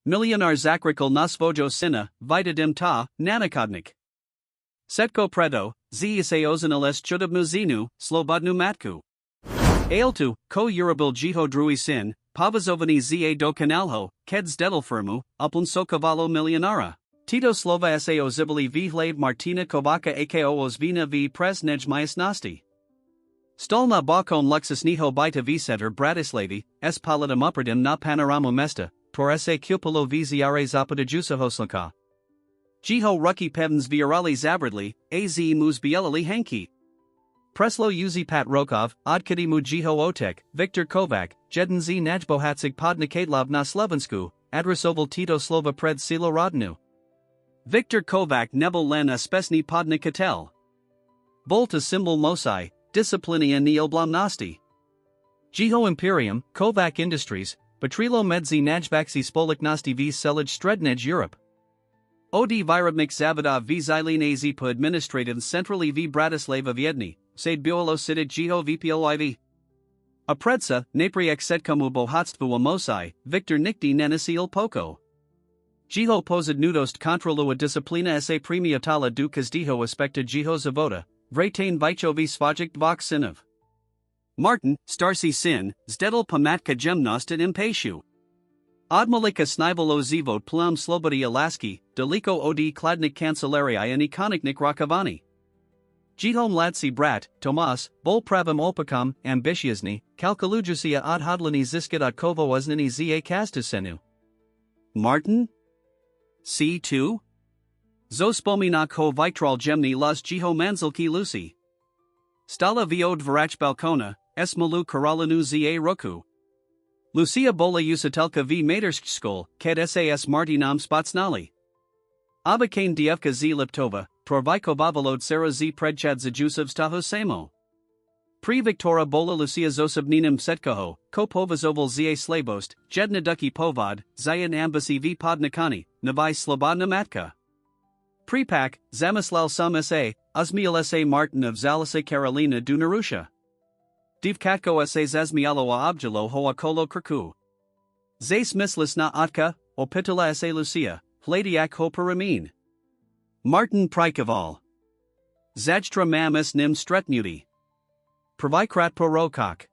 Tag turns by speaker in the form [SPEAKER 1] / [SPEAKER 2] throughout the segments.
[SPEAKER 1] Milionár zakrikal na Svojho Syna, Vydedím ta, Naničhodník. Setko predo, za Oženil chudobnu zinu, slobodnu Matku. Ailtu, ko urabil jeho druhý syn, povazovaný za do kanálho, keď zdedal firmu, upon sokovalo milionára. Tito slova sa ozibili výhlave Martina Kováka ako ozvina v presnej miestnosti. Stál na balkón luxusného byta v center Bratislavy, s pohľadom upredím na panoramu mesta, por sa kúpilo viziare západojusohoslnka. Jeho ruky pevns vyrali zabrdli, az mus bielali hanky. Preslo uzi pat rokov, odkedy mu jeho otek, Viktor Kovac, jeden z najbohatších podnikateľov na Slovensku, adresoval tito slova pred silo rodinu. Viktor Kovac nebol len úspešný podnikateľ. Bol to symbol mosai, discipliny a neoblomnosti. Jeho imperium, Kovac Industries, patrilo medzi najväčší spoločnosti v celej strednej Europe. Od výrobných závodov v Zelenej po administrative centrally v Bratislava Viedni, said bylo sidiť jeho VPLIV. A predsa, napriek setkomu bohatstvu a mosai, Viktor nikdy nenasil poko. Jeho pozadnutost kontrolu a disciplína sa premiatala du každého aspekta jeho zavoda, vrátane výchovy svojich dvoch synov. Martin, starší syn, zdedal pamatka jemnost a impatiu. Odmalika snivalo zivot plum slobody a lásky, daliko od kladnik kancelarii a ikoniknik rokovani. Jeho mladší brat, Tomas, bol pravom opakom, ambitiozny, kalkulujúci a odhodlaný získať od kovo oznení za kastu senu. Martin? C2? Zo spomínak ho vytral jemný los jeho manželky Lucy. Stala od dverách balkona, s malu karolinu za roku. Lucia bola usatelka v materskej škole, keď sas Martinom spocnali. Obyčajn dievka z Liptova, provykovávalo dcera z predchad zajusov z toho samo. Pri Viktora bola Lucia zosobným setkoho, ko povazoval za slabost, jedna duky povod, zajan ambasi v podnikani, navaj slobodna matka. Pripak, zamyslal sam sa, ozmiel sa Martin of Zalisa Karolina du Narusha. Divkatko sa zazmialo a objalo ho okolo krku. Zay smyslis na otka, opitala sa Lucia, hladiak ho paramin. Martin Prikoval. Zajtra mam s nim stretnuti. Pravikrat porokok.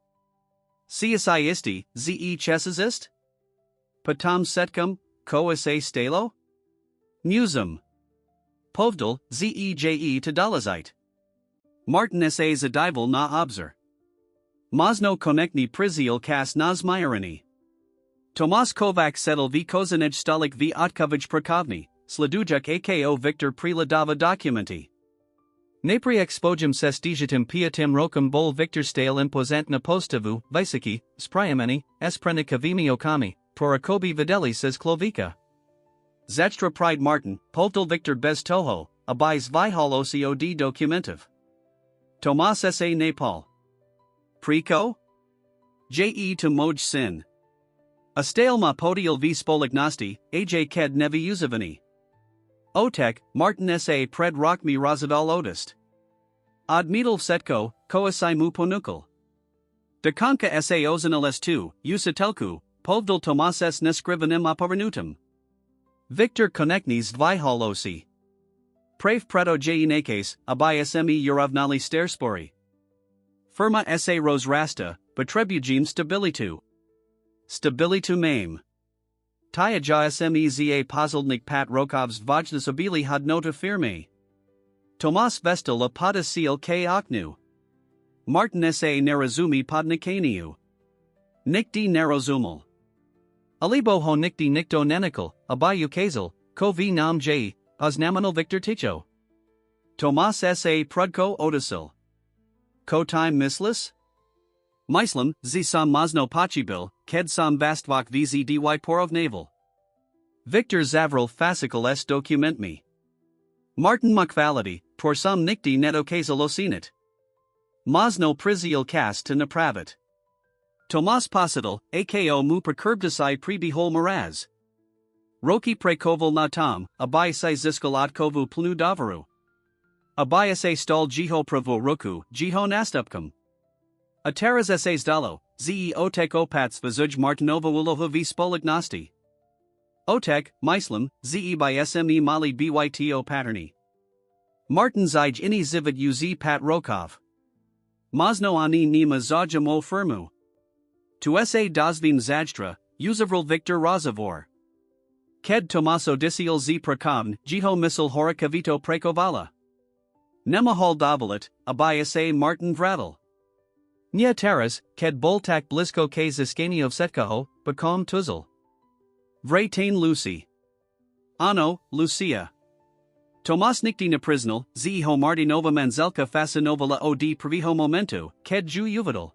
[SPEAKER 1] CSI isti, ze chesizist? Patam setkum, ko sa stalo? Musum. Povdal, zeje to dolazite. Martin sa zadival na obzer. Mozno konekni priziel kas nazmyrini. Tomas Kovac settle v kozanej stolik v otkovich prakovni, sledujuk ako Viktor Priladava dokumenti. Napri expojim sestigitim piatim rokum bol Viktor stale impozant na postavu, visiki, spryameni, esprenikavimi okami, prorakobi videli says Klovika. Zachtra pride Martin, poltal Viktor bez toho, abis vihalosi od documentiv. Tomas sa Nepal. Priko? Je to moj sin. A stale ma podial v spolignosti, aj ked nevi uzavani. Otek, Martin sa pred rockmi rozadal odist. Odmedal setko, koasai mu ponukal. Dokonka sa Oženil s2, usatelku, povdal Tomas s neskrivenim opovernutum. Viktor koneknis dvihalosi. Prave preto jeinakes, abai smi urovnali sterspori. Firma sa rozrasta, potrebujim stabilitu. Stabilitu mame. Tyaja sme za pozildnik pat rokovs vojnasobili hodnota firmy. Tomas vestal a podasil k oknu. Martin sa nerozumi podnikaniu. Nikdy nerozumal. Alibo ho nikdy nikto nenikal, abay ukazal, ko v nam j, oznamanal Viktor Ticho. Tomas sa prudko odasil. Ko time mislis? Myslam, z sam mozno pochibil, ked sam vastvok vz dy porovnaval. Viktor Zavral fascicle s document me. Martin Mukvality, por sam nikdy net okazal osinit. Mozno priziel cast to napravit. Tomas Posital, ako mu precurbdasai prebihol maraz. Roki prekoval na tom, abay sai ziskal otkovu plnu davaru. Abay sa stal jeho pravo roku, jeho nastupkum. Ataras sa zdalo, ze otek opats vazuj Martinova uloha v spolignosti. Otek, Myslam, Ze by Sme Mali Byto Paterni. Martin Zij ini Zivid uz Pat Rokov. Mazno ani nima Zajam o Firmu. Tu sa dozvim Zajdra, Uzavril Victor Razavor. Ked Tomaso Disiel z Prakovn, Jiho Misl Horakavito Prekovala. Nemahal Davalit, Abayase Martin Vradel. Nia Taras, Ked Boltak Blisko K Ziskaniov Setkaho, Bakom Tuzel. Vratain Lucy. Ano, Lucia. Tomas Nikti Napriznal, Ziho Martinova Manzelka Fasinovala od Priviho Momento, Ked Ju Juvidal.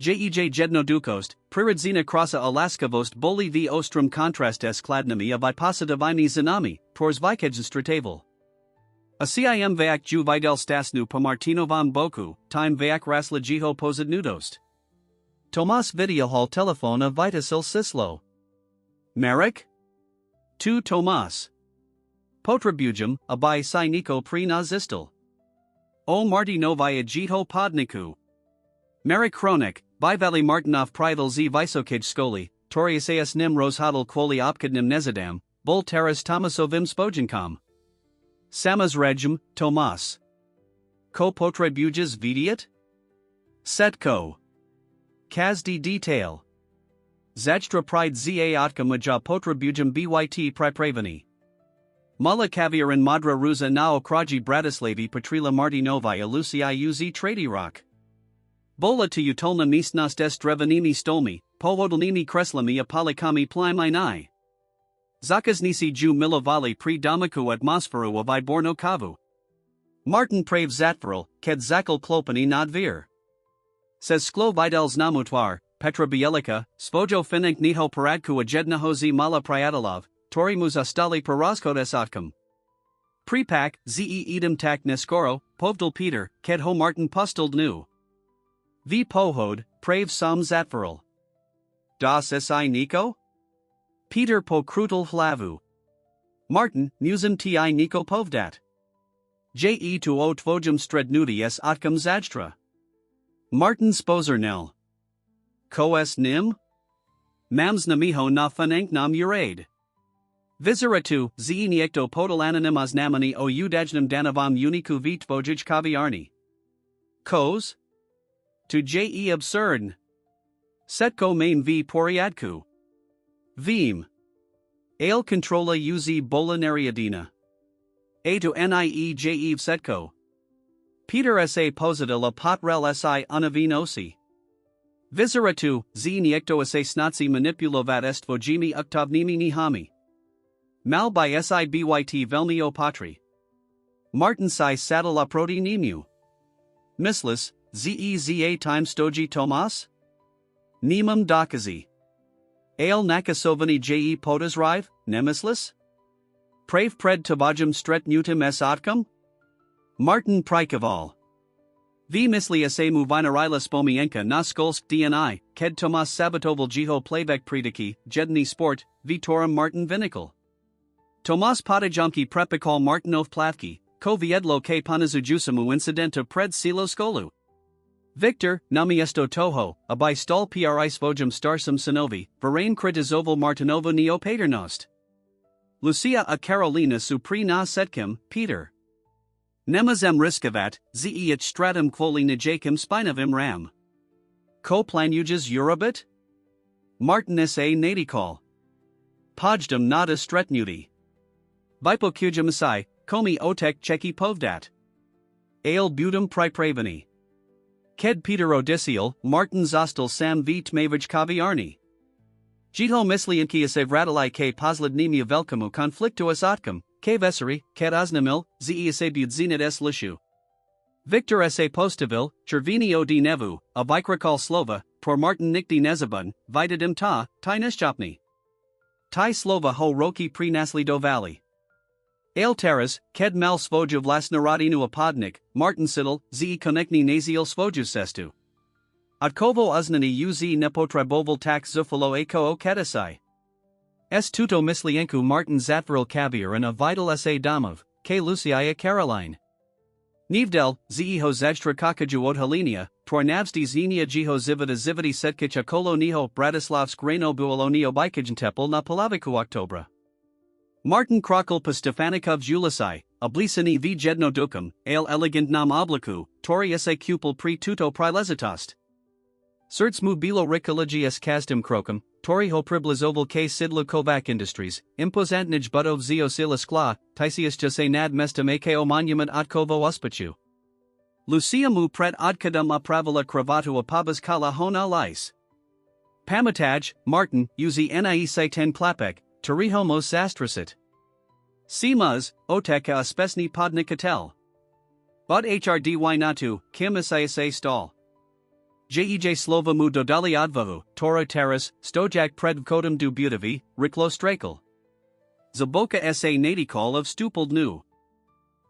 [SPEAKER 1] Jej Jedno Dukost, Priridzina Krasa Alaskavost Boli v Ostrom Kontrastes Kladnami of Iposidavini Zanami, Pors Vikedzstrateval. A CIM Vaak Ju Videl Stasnu Pomartinovam Boku, Time Vaak Rasla Jiho Pozidnudost. Tomas Videohal Telefona Vitasil Sislo. Marek? Tu Tomas. Potrabujum, Abai Siniko Pri Nazistal. O Martinovaya Jiho Podniku. Marek Kronik, Bivali Martinov Prival z Visokij Skoli, Toriaseas Nim Rozhodal Quoli Opkadnim Nezadam, Bol Taras Tomasovim Spojenkam. Samas Regim, Tomas. Ko Potrebujas Vidiat? Setko. Kazdi Detail. Zajtra Pride za Otkamaja Potrebujum Byt Pripravani. Mala Kaviarin Madra Ruza na Okraji Bratislavi Patrila Martinovaya Lucia uz Trady Rock. Bola to Utolna Misnas des Drevanimi Stolmi, Povodlnimi Kreslami Apolikami Pliminai. Zakasnisi Ju Milovali Pri Damaku Atmosferu of Iborno Kavu. Martin Prave Zatvril, Ked Zakal Klopani Nadvir. Says Sklo Videls Namutuar, Petra Bielica, Svojo Finink Niho Paradku Ajednahozi Mala Priadalov, Tori Muzastali Paraskodes Otkam. Prepak, Ze Edom Tak Neskoro, Povdal Peter, Ked Ho Martin Pustald Nu. V Pohod, Prave Sam Zatvril. Das Si Nico? Peter Po Krutel Hlavu. Martin, Musum Ti Nico Povdat. Je tu o Tvojum Strednudi S Otkam Zadstra. Martin Spozernel. Koes Nim? Mams Namiho na Fanank nam Uraid. Vizeratu, Ze Niekto Podal Anonymas Namani o Udajnam Danavam Uniku V Tvojij Kaviarni. Kos? To Je Absurd. Setko Main V Poriadku. Vim. Ale Controla uz Bolinariadina. A to Nie Setko. Peter sa Posita la Potrel si Unavinosi. Vizeratu, Ze Niekto sa Snatsi Manipulovat est Vojimi Uktavnimi Nihami. Mal by si Byt Velmi o Patri. Martin si Saddle Proti Nimu. Mislis, Zeza time Stoji Tomas? Nemum Dakazi. Ale Nakasovani Je Potas Rive, Nemislis? Prave Pred Tabajum Stret Nutum S Otkam? Martin Prikaval. V Mislia se Muvinarila Spomienka na Skolsk DNI, Ked Tomas Sabatoval Jiho Playvek Pridiki, Jedni Sport, Vitorum Martin Vinikal. Tomas Podajamki Prepikal Martinov Plavki, Ko Viedlo K Panazujusamu Incidenta Pred Silo Skolu. Victor, Namiesto Toho, Abai Stal Pri Svojum Starsum Sinovi, Varain Kritizoval Martinova Neo Paternost. Lucia a Carolina Supri na Setkim, Peter. Nemazem Riskavat, Ze at Stratum Quoli Najakim Spinavim Ram. Ko Planujas Eurobit? Martin sa Nadikal. Pojdum Nada Stretnudi. Vipokujamisai, Komi Otek Cheki Povdat. Ale Budum Pripravani. Ked Peter Odisiel, Martin Zostal Sam V Tmavij Kaviarni. Jito Mislianki se Vradalai K Poslednimi Velkamu Konfliktuas Otkam, K Vesari, Ked Osnamil, Ze se Budzinet S Lishu. Victor sa Postavil, Chervini od Nevu, a Vikrakal Slova, Por Martin Nikdi Nezabun, Vydedím ta, Ti Neshchopni. Ti Slova ho Roki Pri Naslido Valley. Ale Taras, Ked Mal Svoju Vlasnaradinu Apodnik, Martin Sidel, Ze Konekni Naziel Svoju Sestu. Otkovo Uznani uz Nepotreboval Tak Zufalo Eko Kedasai. S Tuto Mislienku Martin Zatvril Kaviar and a Vital sa Damov, K Lucia Caroline. Nivdel, zeho zajstra kakaju od Halinia, Tornavsti zenia jiho zivita setkicha kolo niho Bratislavsk reno buolonio bikajntepel na palaviku Oktobra. Martin Krokel pa Stefanikov Julisai, oblisani v jedno dukum, ale elegant nam obliku, tori se kupul pri tuto prilezitost. Serts mu bilo rikologius kastim krokum, tori ho priblizoval k sidlu Kovac Industries, impozantnij budov zio sila skla, tisius jase nad mestam ako monument otkovo uspachu. Lucia mu pret odkadum apravala kravatu apabas kala hona lais. Pamataj, Martin, uzi ni se ten klapek, Torihomo sastrasit. Simaz, oteka espesni podnikatel. Bud hrdy natu, kim isayase stall. Jej slova mu dodali odvahu, Tora teras, stojak pred kodum du butavi, riklo strakel. Zaboka sa nadikol of stupeld nu.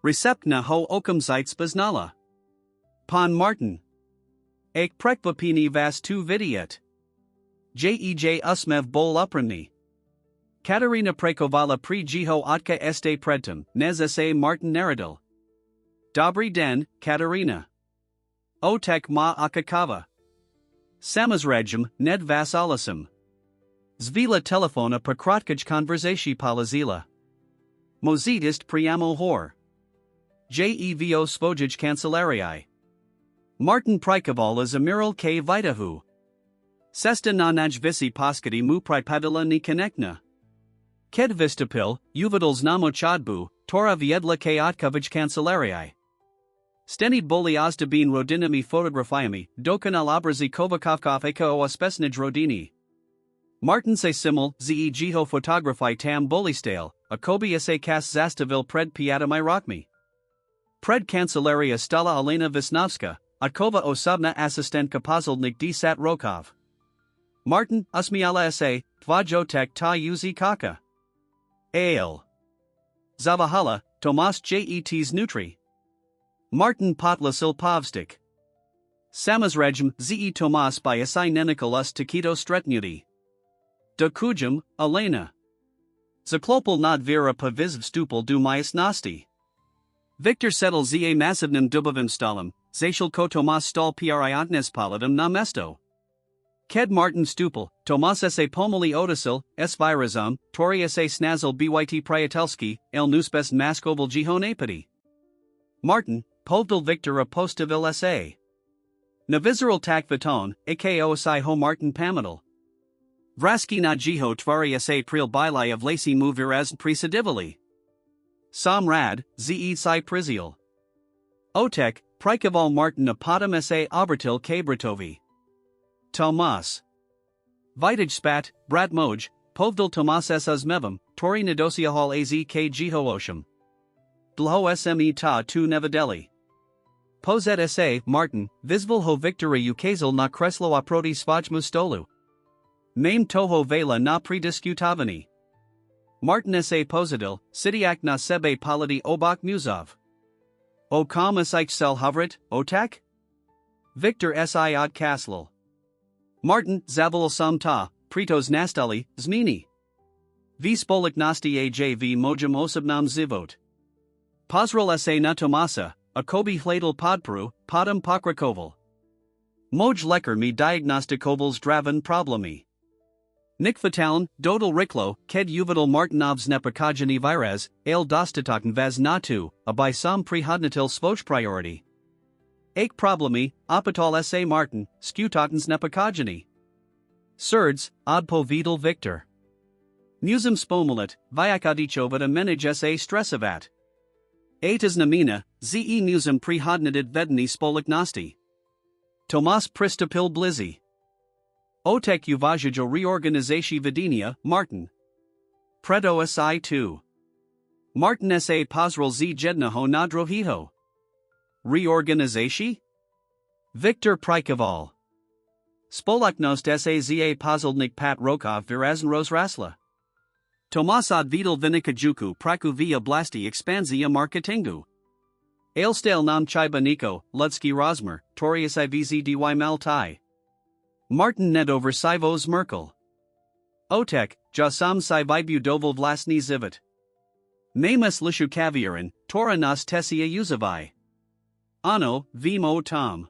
[SPEAKER 1] Recept na ho okum zites baznala. Pon Martin. Ek prekvapini vas tu vidiet. Jej usmev bol upranni. Katerina Prekovala pri jiho otka este predtum, nez sa Martin Naradil. Dobry den, Katerina. Otek ma akakava. Samazrajum, ned vasalasum. Zvila telefona prokratkaj konversaci palazila. Mozitist priamo hor. Jevo svojij kancelarii. Martin Prikoval is amiral k vitahu. Sesta nanaj visi paskati mu pripadila ni konekna. Ked vistapil, uvidals namo chodbu, tora viedla k otkovij kancelarii. Steni boli ozdabin rodinami fotografiami, dokan alabrazi kovakovkov eko ospesnij rodini. Martin se simul, ze jiho photographi tam bolistale, a kobi se kas zastavil pred piatamai rokmi. Pred kancelaria stala Elena Visnovska, otkova osobna asistentka pozildnik d sat Rokov. Martin, usmiala sa, tvajotek ta uzi kaka. Ale. Zavahala, Tomas Jets Nutri. Martin Potlasil Povstik. Samazrajum ze Tomas by Asai Nenikolas Takito Stretnuti. Dokujum, Elena. Zaklopal nad vera pavizv stupal du myas nosti. Victor settle za massivnim dubavim stalum, zashal ko Tomas stal priantnes palatum na mesto. Ked Martin stupal, Tomas sa pomoli odasil, s virazum, tori sa snazel byt priatelski, el nuspes maskoval jihonapati. Martin, povdal Victor apostavil sa. Navizeral tak viton, ako si ho Martin pamadal. Vraski na jiho tvari sa pril bilai of lacy mu viraz presadivali. Sam rad, ze si prizial. Otek, prikaval Martin apotam sa obertil k britovi. Tomas. Vitij spat, brat moj, povdal Tomas s mevam, tori nadosia hal az k jiho osham. Dlho sme ta tu nevadeli. Pozet sa, Martin, visval ho victory ukazal na kreslo aproti svajmu stolu. Mame toho vela na prediskutavani. Martin sa pozadil, sidiak na sebe paladi obak muzov. O kam asich sel havrit, otak? Victor si od kaslal. Martin, zaval sam ta, pritos nastali, zmini. V spolik nasti ajv mojam osabnam zivot. Pozrel sa na Tomasa, a kobi hladal podperu, podam pokrakoval. Moj lekar mi diagnostikovals dravan problemi. Nik fatalin, dodal riklo, ked uvidal Martinovs nepakajani viraz, ale dostatokan vaz natu, a by sam prihodnatil svoj priority. Ake problemi, apatal sa Martin, skutotans nepakajani. Surds, odpo vidal Victor. Musum spomulit, vyakadichovat a menij sa stressavat. Atas namina, ze musum prihodnatid vedni spolik nosti. Tomas pristapil blizzy. Otek uvajajo reorganizacji Vydedimia, Martin. Predo si 2. Martin sa pozrel z jednaho nadrohiho. Reorganizacji? Victor Prikoval. Spolaknost sa za pozildnik pat Rokov virazn rozrasla. Tomas od vidal vinikajuku praku via blasti expanzia marketingu. Ailstal nam chibaniko, Ludsky Rosmer, Torius ivzdy maltai. Martin nedover sivos Merkel. Otek, jasam si vibu doval vlasni zivit. Mamus lishu kaviarin, Tora nas tesia uzavai. Ano, vimo Tom.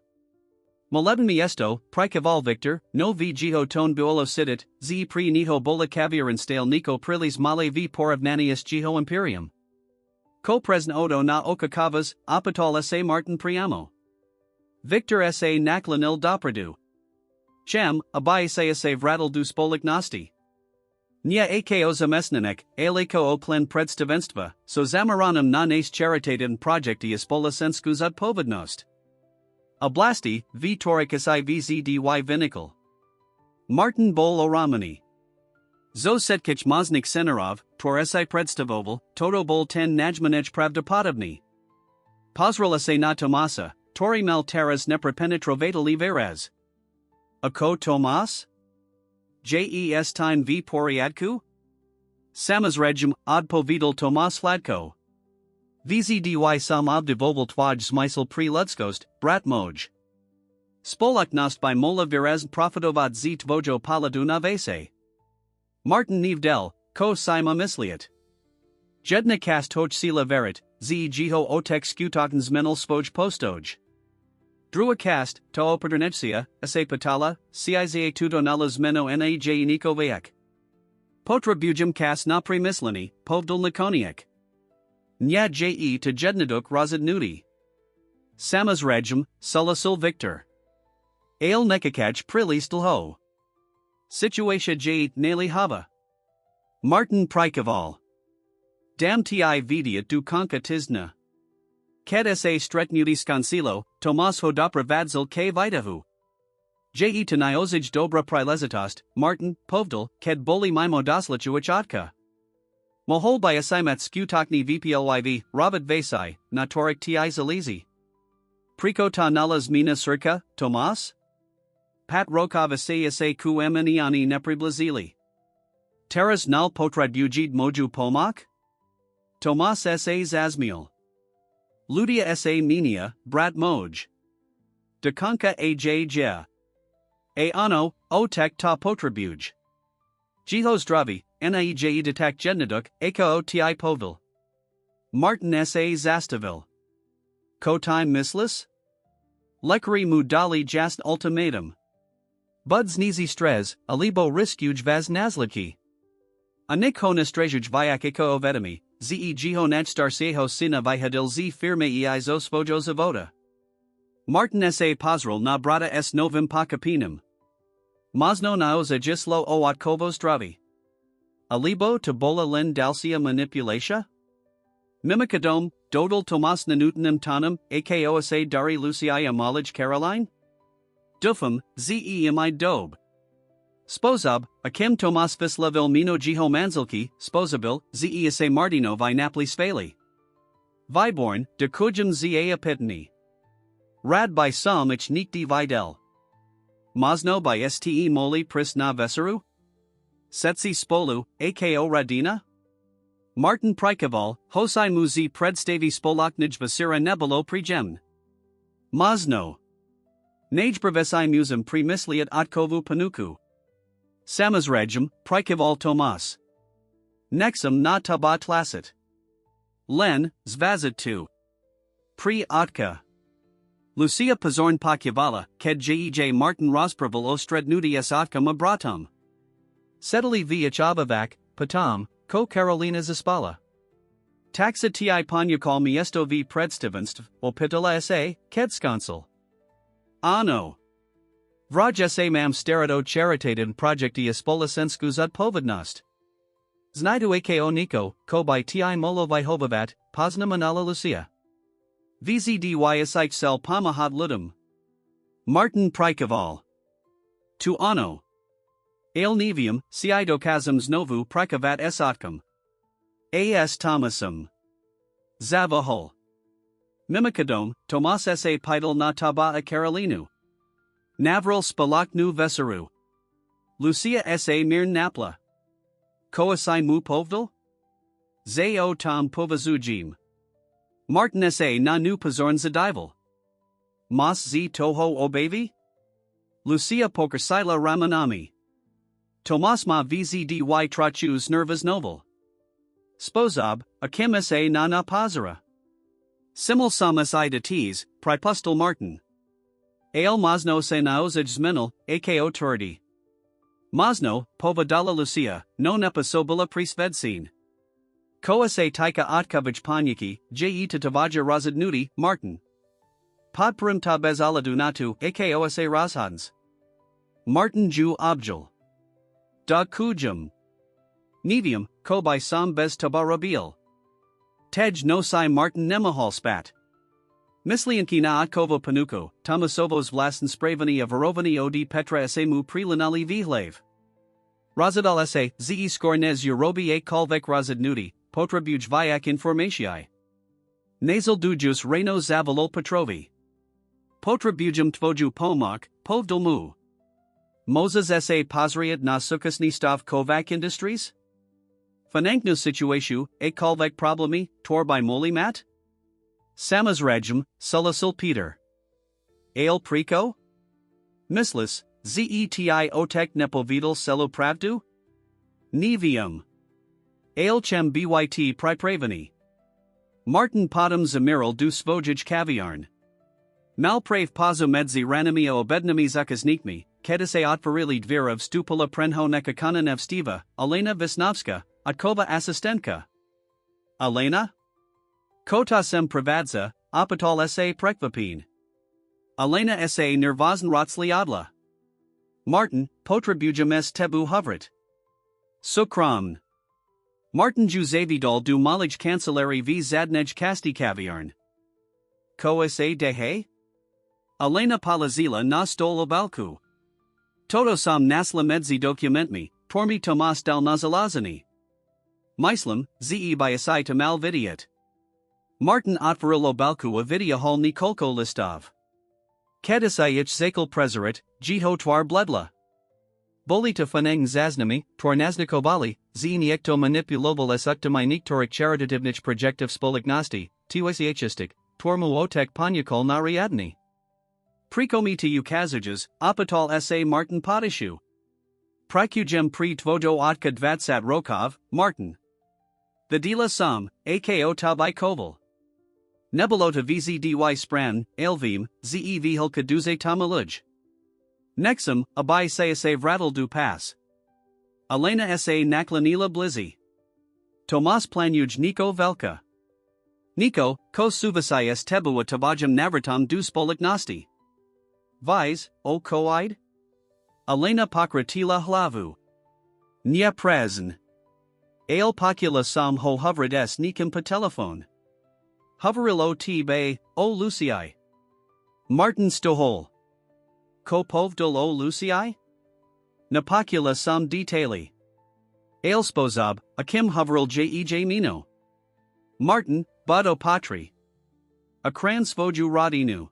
[SPEAKER 1] Moleben miesto, prikaval Victor, no v giho ton buolo sidit, z pre niho bola caviar and stale nico prilis male v poravnanius giho imperium. Co presn odo na okakavas, apatol sa Martin priamo. Victor sa naklanil dopradu. Chem, abai sa vrattle du spolik nosti. Nia ako zamesnanek, aleko o plen predstavenstva, so zamaranum na nas charitatem projecti ispolasenskus ad povednost. Oblasti, v toricus I vzdy vinical. Martin Bol Oramani. Zo setkich moznik Senarov, toresi predstavoval, toto bol ten najmanej pravdopodobny. Pozrela se na Tomasa, tori mel teras neprepenetrovately veraz. Ako Tomas? Jes time v poriadku? Samazregum od povedal Tomas Fladko. Vzdy sam obdivoval twaj smysl pri ludskost, brat moj. Spolaknost by mola virez profitovat z tvojo paladu na vese. Martin Nevdel, ko sima misliat. Jedna kast hoj sila verit, z giho otek skutokens menal spoj postoj. Drua cast, to operdernetsia, ase patala, ciza tudonalas meno naj niko veak. Potra bujum cast na premislani, povdal laconiac. Nya je to jednaduk razid nudi. Samas regum, sulasul victor. Ale nekakaj prilistal ho. Situatia je nali hava. Martin Prikaval. Dam ti vidia du conca tisna. Ked sa stretnudis consilo, Tomas hodopra vadzil k vidahu. Je to niozij dobra prilezitost, Martin, povdal, ked boli mimo doslachuachatka. Mohol by asimat skutokni vplyv, robert vasai, notoric ti zalizi. Priko ta nalas mina circa, Tomas? Pat rokava sa ku emeniani nepriblazili. Teras nal potradujid moju pomak? Tomas sa zazmiel. Ludia sa minia, brat moj. Dekanka aj ja. A ano, otek ta potrabuj. Jiho zdravi, naej detak jednaduk, ako ti povil. Martin sa zastavil. Ko time mislis? Lekari mudali jast ultimatum. Buds nizi strez, alibo riskuj vaz nazliki. Anik honestrejaj vyak eko ovedami, ze giho nachstarseho Syna vihadil z firme zo svojo zavoda. Martin sa pozrel na brata s novim pakapinum. Mazno naoza gislo oatkovo zdravi. Alibo to bola len dalcia manipulatia? Mimikadom, dodal Tomas nanutinum tanum, ako sa dari lucia malaj Caroline? Dufum, zemI dob. Spozab, akim Tomas vislavil mino giho manzilki, sposabil, sa Martino vi napli svali. Viborn, de kujum za epitani. Rad by some ich nikti videl. Mazno by ste moli pris na veseru? Setsi spolu, ako radina? Martin Prikaval, hosai muzi predstavi spolaknij vasira nebolo prijem. Mazno. Najbrevesai musum primisliat otkovu panuku. Samazregum, Prikaval Tomas. Nexum na taba tlasit. Len, zvazit tu. Pri otka. Lucia pozorn pakyavala, ked jej Martin Rospraval ostrednudi s otka mabratum. Sedali vich abavak, patam, ko Carolina zaspala. Taxa ti panyakal miesto v predstavenstv, opitala sa, kedskansel. Ano. Vraj sa mam sterado charitatin projecti ispolasenskus ad povednost. Znajdu ako niko, ko by ti molo vihovavat, pozna manala Lucia. Vzdy isich sel pomahad ludum. Martin Prikaval. Tu ano. Ale nevium, siidokazums novu prikavat esotkum. As Thomasum. Zavahol. Mimikadom, Tomas sa pidal na taba a Carolinu. Navril spalaknu veseru. Lucia sa mirn napla. Koasai mu povdal? Zao tom povazujim. Martin sa na nu pozorn zadival. Mas z toho obavi? Lucia pokersila ramanami. Tomas ma vzdy trachus nervas novel. Spozab, akim sa na pazara. Simul samus I de tes, pripustal Martin. Ale Mosno se naozaj zmenil, ako turdi. Mosno, povodala Lucia, no neposobila prisvedcin. Koa se tika otkovich panyaki, je to tavaja razadnuti, Martin. Podperim ta bez aladunatu, ako se razhans. Martin ju objal. Da kujum. Nevium, ko by sam bez tabarabil. Tej no si Martin nemahal spat. Mislianki na otkovo panuko, Tomasovos vlasen spravani a verovani od Petra semu prilinali vihlave. Razadal se, ze skornez Eurobi a kolvek razadnuti, potrabuj vyak informatii. Nasal dujus reno zavalol Petrovi. Potrabujum tvoju pomak, povdolmu. Moses sa pozriat na sukasni stav Kovac Industries? Fananknu situasiu, a kolvek problemi, tor by molimat? Samazrajum, sulasil Peter. Ale Prico? Mislis, zeti otek nepovidal selo pravdu? Nevium. Ale chem byt pripravani. Martin podum zamiral du svojij kaviarn. Malprave pazo medzi ranamio obednami zakaznikmi, kedise otvarili dvira v stupula prenho nekakana nevstiva, Elena Visnovska, Otkova asistentka. Elena? Kotasem privadza, opatol sa prekvapin. Elena sa nervozn rotsliadla. Martin, potrabujum s tebu hovrit. Sukram. Martin Juzavidol du malij kancelari v zadnej kasti kaviarn. Ko sa dehe? Elena Palazila na stol obalku. Todo sam nasla medzi dokumentmi, tormi Tomas dal nazalazani. Mislam, ze by asai to malvidiat. Martin otvaril obalku a vidia hol Nikolko listov. Kedisai ich zakal prezerit, jiho twar bledla. Boli to faneng zaznami, tornaznikoβali, zniekto manipuloval esuktamai niktorik charitativnich projective spolignosti, tiwasiachistic, tormu otek panyakol nariadni. Prikomi to ukazages, opatol sa Martin Podishu. Prikujem pri tvojo otka dvatsat Rokov, Martin. Vidila sam, ako tabai koval. Nebulota vzdy spran, elvim, zev kaduze tamaluj. Nexum, abai sa vratel du pas. Elena sa naklanila blizzy. Tomas planuj Niko velka. Niko, ko suvasai tebu a tabajam navratam du spolignosti. Vise, o koide? Elena pokratila hlavu. Nia prezn. Ale pokula sam ho hovrid s nikim pa telephone. Hoveril o t bay, o Lucii. Martin Stohol. Ko povdol o Lucii? Napokula sam detaili. Ale spozab, akim hoveril jej mino. Martin, bado patri. Akran svoju rodinu.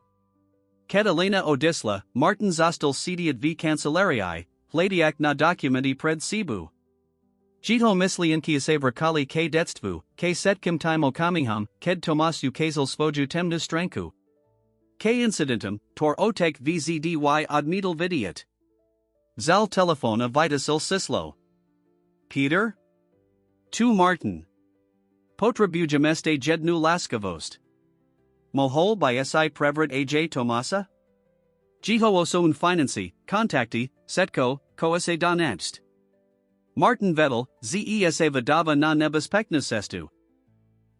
[SPEAKER 1] Kedalena Odisla, Martin Zostal sediat v Cancelarii, hladiak na documenti pred Cebu. Jito mislianki savrakali k detstvu, k setkim timo kamiham, ked Tomas ukazal svoju temnu stranku. K incidentum, tor otek vzdy odmedal vidiat. Zal telefona vitasil sislo. Peter? Tu Martin. Potrabujum este jednu laskavost. Mohol by si prevrat aj Tomasa? Jiho osun financi, contacti, setko, koase donetst. Martin Vettel, zesa vidava na nebespektnas estu.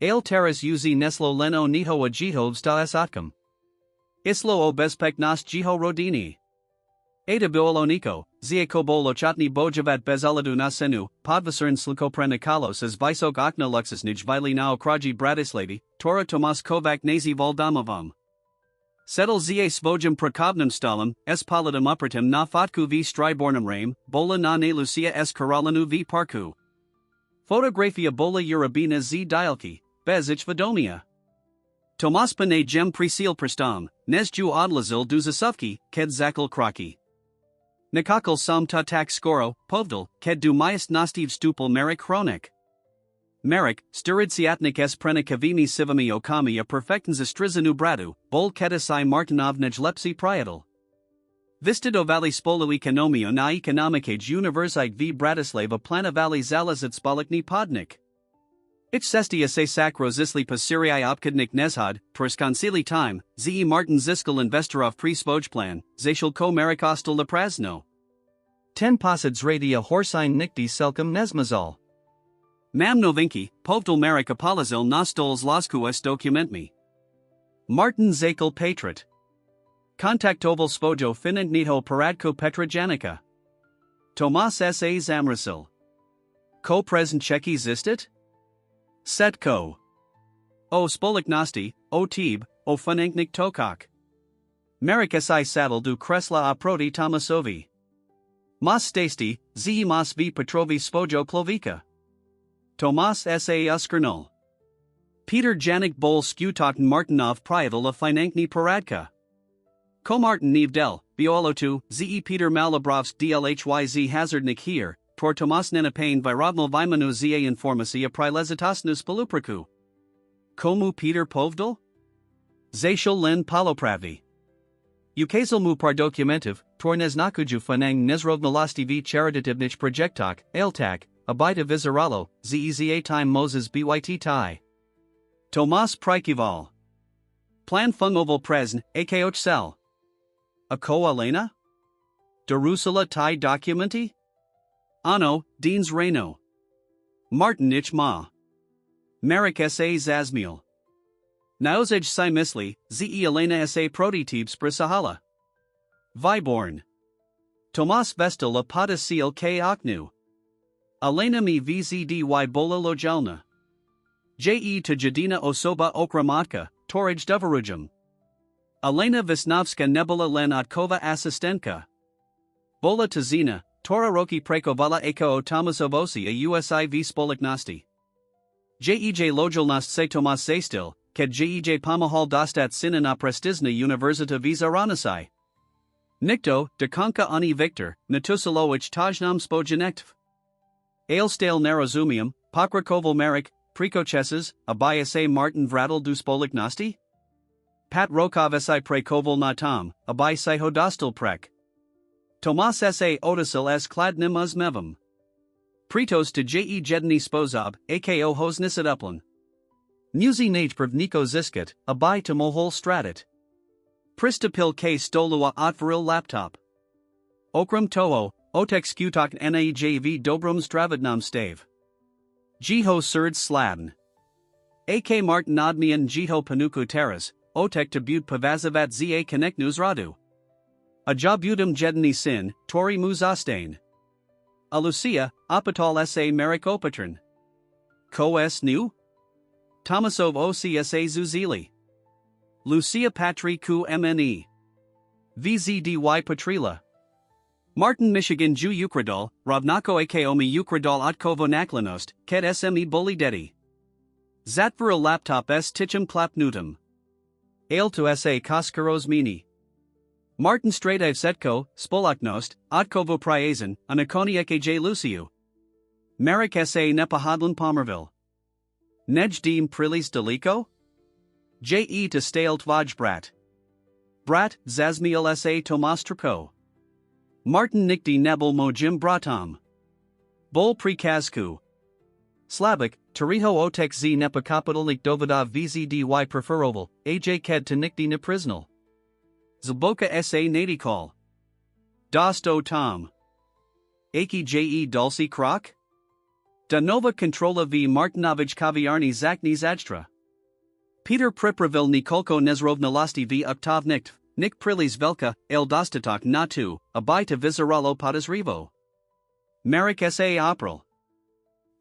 [SPEAKER 1] Ale teras uzi neslo leno niho a jiho vstas otkam. Islo o bezpeknas jiho rodini. Ada bioloniko, ziekobolo chotni bojavat bezaladu na senu, podvasern sluko prenikalos as visok okna luxus nijvili na okraji bratislavi, Tora Tomas Kovac nazi voldamovam. Settle za svojim prakovnim stalem, s polidum upratim na fotku v stribornum rame, bola na ne Lucia s karolinu v parku. Fotografia bola urabina z dialki, bezich vadomia. Tomas pane gem presil prestam, nezju odlazil du zasuvki, ked zakal kraki. Nikakal sam tatak skoro, povdal, ked du myest nastiv stupal merik chronik. Merik, sturidziatnik s prenikavimi sivami okami a perfectens astrizanu bradu, bol kedisai Martinov nejlepsi prietal. Vistido vali spolu ekonomio na ekonomikage universite v Bratislava plana vali zalazit spolikni podnik. Ich cestia se sacro zisli pasiriai obkadnik nezhod, torskansili time, ze Martin ziskal investorov pri spojplan, zashal ko marikostal leprazno.
[SPEAKER 2] Ten posades radia horsein nikti selkum nesmazol.
[SPEAKER 1] Mam novinki, povdal marik apolazil nostols loskues documentmi. Martin zakal patrit. Kontaktoval svojo finagnito paradko Petra Janica. Tomas sa zamrasil. Ko present Czeki zistit? Setko. O spoliknosti, o tib, o finanknik tokak. Marik si saddle du kresla oproti Tomasovi. Mas stasty, ze mas v Petrovi svojo klovika. Tomas sa uskernul. Peter Janik bol skutokn Martinov priatel a finankni paradka. Ko Martin Nevdel, Biolotu, ze Peter Malabrovsk dlhyz hazardnik here, tor Tomas Nenapane Virovnal Vimanu za informasi a prilezitasnus Palupraku. Komu Peter Povdal? Zashal len Palopravi. Ukazal mu par dokumentiv, tor neznakuju fanang nezrovnalasti v charitativnich projektok, ailtak, abita vizaralo, zeza time Moses byt tai. Tomas Prikival. Plan fungoval presn, akoch cell. A ko Elena? Darusala tai documenti? Ano, Deans Reno. Martin ich ma. Marik sa Zazmiel. Naozej si misli, ze Elena sa prototibs brisahala. Viborn. Tomas Vestal a pada seal k oknu. Elena mi vzdy bola lojalna. Je to Jadina osoba okramatka, torij duvarujum. Elena Visnovska nebula len otkova asistentka. Bola Tazina, Tora Roki Prekovala Eko Tomasovosi a USI v Spoliknosti. Jej Lojalnost se Tomas Zastil, Ked jej Pomahal Dostat Syna Prestizna Univerzita Vizaranasai. Nikto, Dekonka Ani Victor, Natusalowich Tajnam Spojanektv. Ailstale Narozumium, Pokrakoval Marik, Prikocheses, Abayase Martin Vradal du Spoliknosti? Pat Rokovsi Prekoval Natam, Abay Hodostal Prek. Tomas sa Odasil s Kladnim Uzmevum. Pritos to je Jedni Spozab, ako Hosnisit Uplan.
[SPEAKER 2] Muzi najprv Niko Ziskat, Abay to Mohol Stratit.
[SPEAKER 1] Pristapil k Stolua Otvaril Laptop. Okram Toho, Otek Skutok Naejv Dobrum Stravidnam Stave. Jiho Surd Sladn. Ak Martin Odmian Jiho Panuku Teras, Otek to Bud Pavazavat za Koneknus Radu. A Jabudum Jedni Sin, Tori Muzastain. A Lucia, Apatal sa Marikopatran. Ko s new? Tomasov OCSA Zuzili. Lucia Patri ku mne. VZDY Patrila. Martin Michigan Ju Ukradal, Ravnako Akomi Ukradal Otkovo Naklanost, Ket SME Bolideti. Zatvaril Laptop S Tichum Klapnutum.
[SPEAKER 2] Ale to sa Koskaros Mini.
[SPEAKER 1] Martin Straitiv Setko, Spolaknost, Otkovo Priazan, Anakoni Ekj Luciu. Marik sa Nepahadlan Pomerville. Nejdim Prilis Deliko? Je to Stale Tvaj Brat. Brat, Zazmiel sa Tomas Trako. Martin Nikdi Nebel Mojim Bratam. Bol Prikazku. Slavik, Toriho Otek z Nepakapitalik Dovidov VZDY Preferoval, AJ Ked to Nikdi Nepriznal. Zboka sa Nadikal. Dosto Tom. Aki je Dulci Krok? Da Nova Controla v Martinovich Kaviarni Zakni Zadstra. Peter Pripravil Nikolko Nezrovnalasti v Oktovnikt, Nik Prilis Velka, El Dostatok Natu, Abay to Vizaralo Podazrivo. Marik sa April.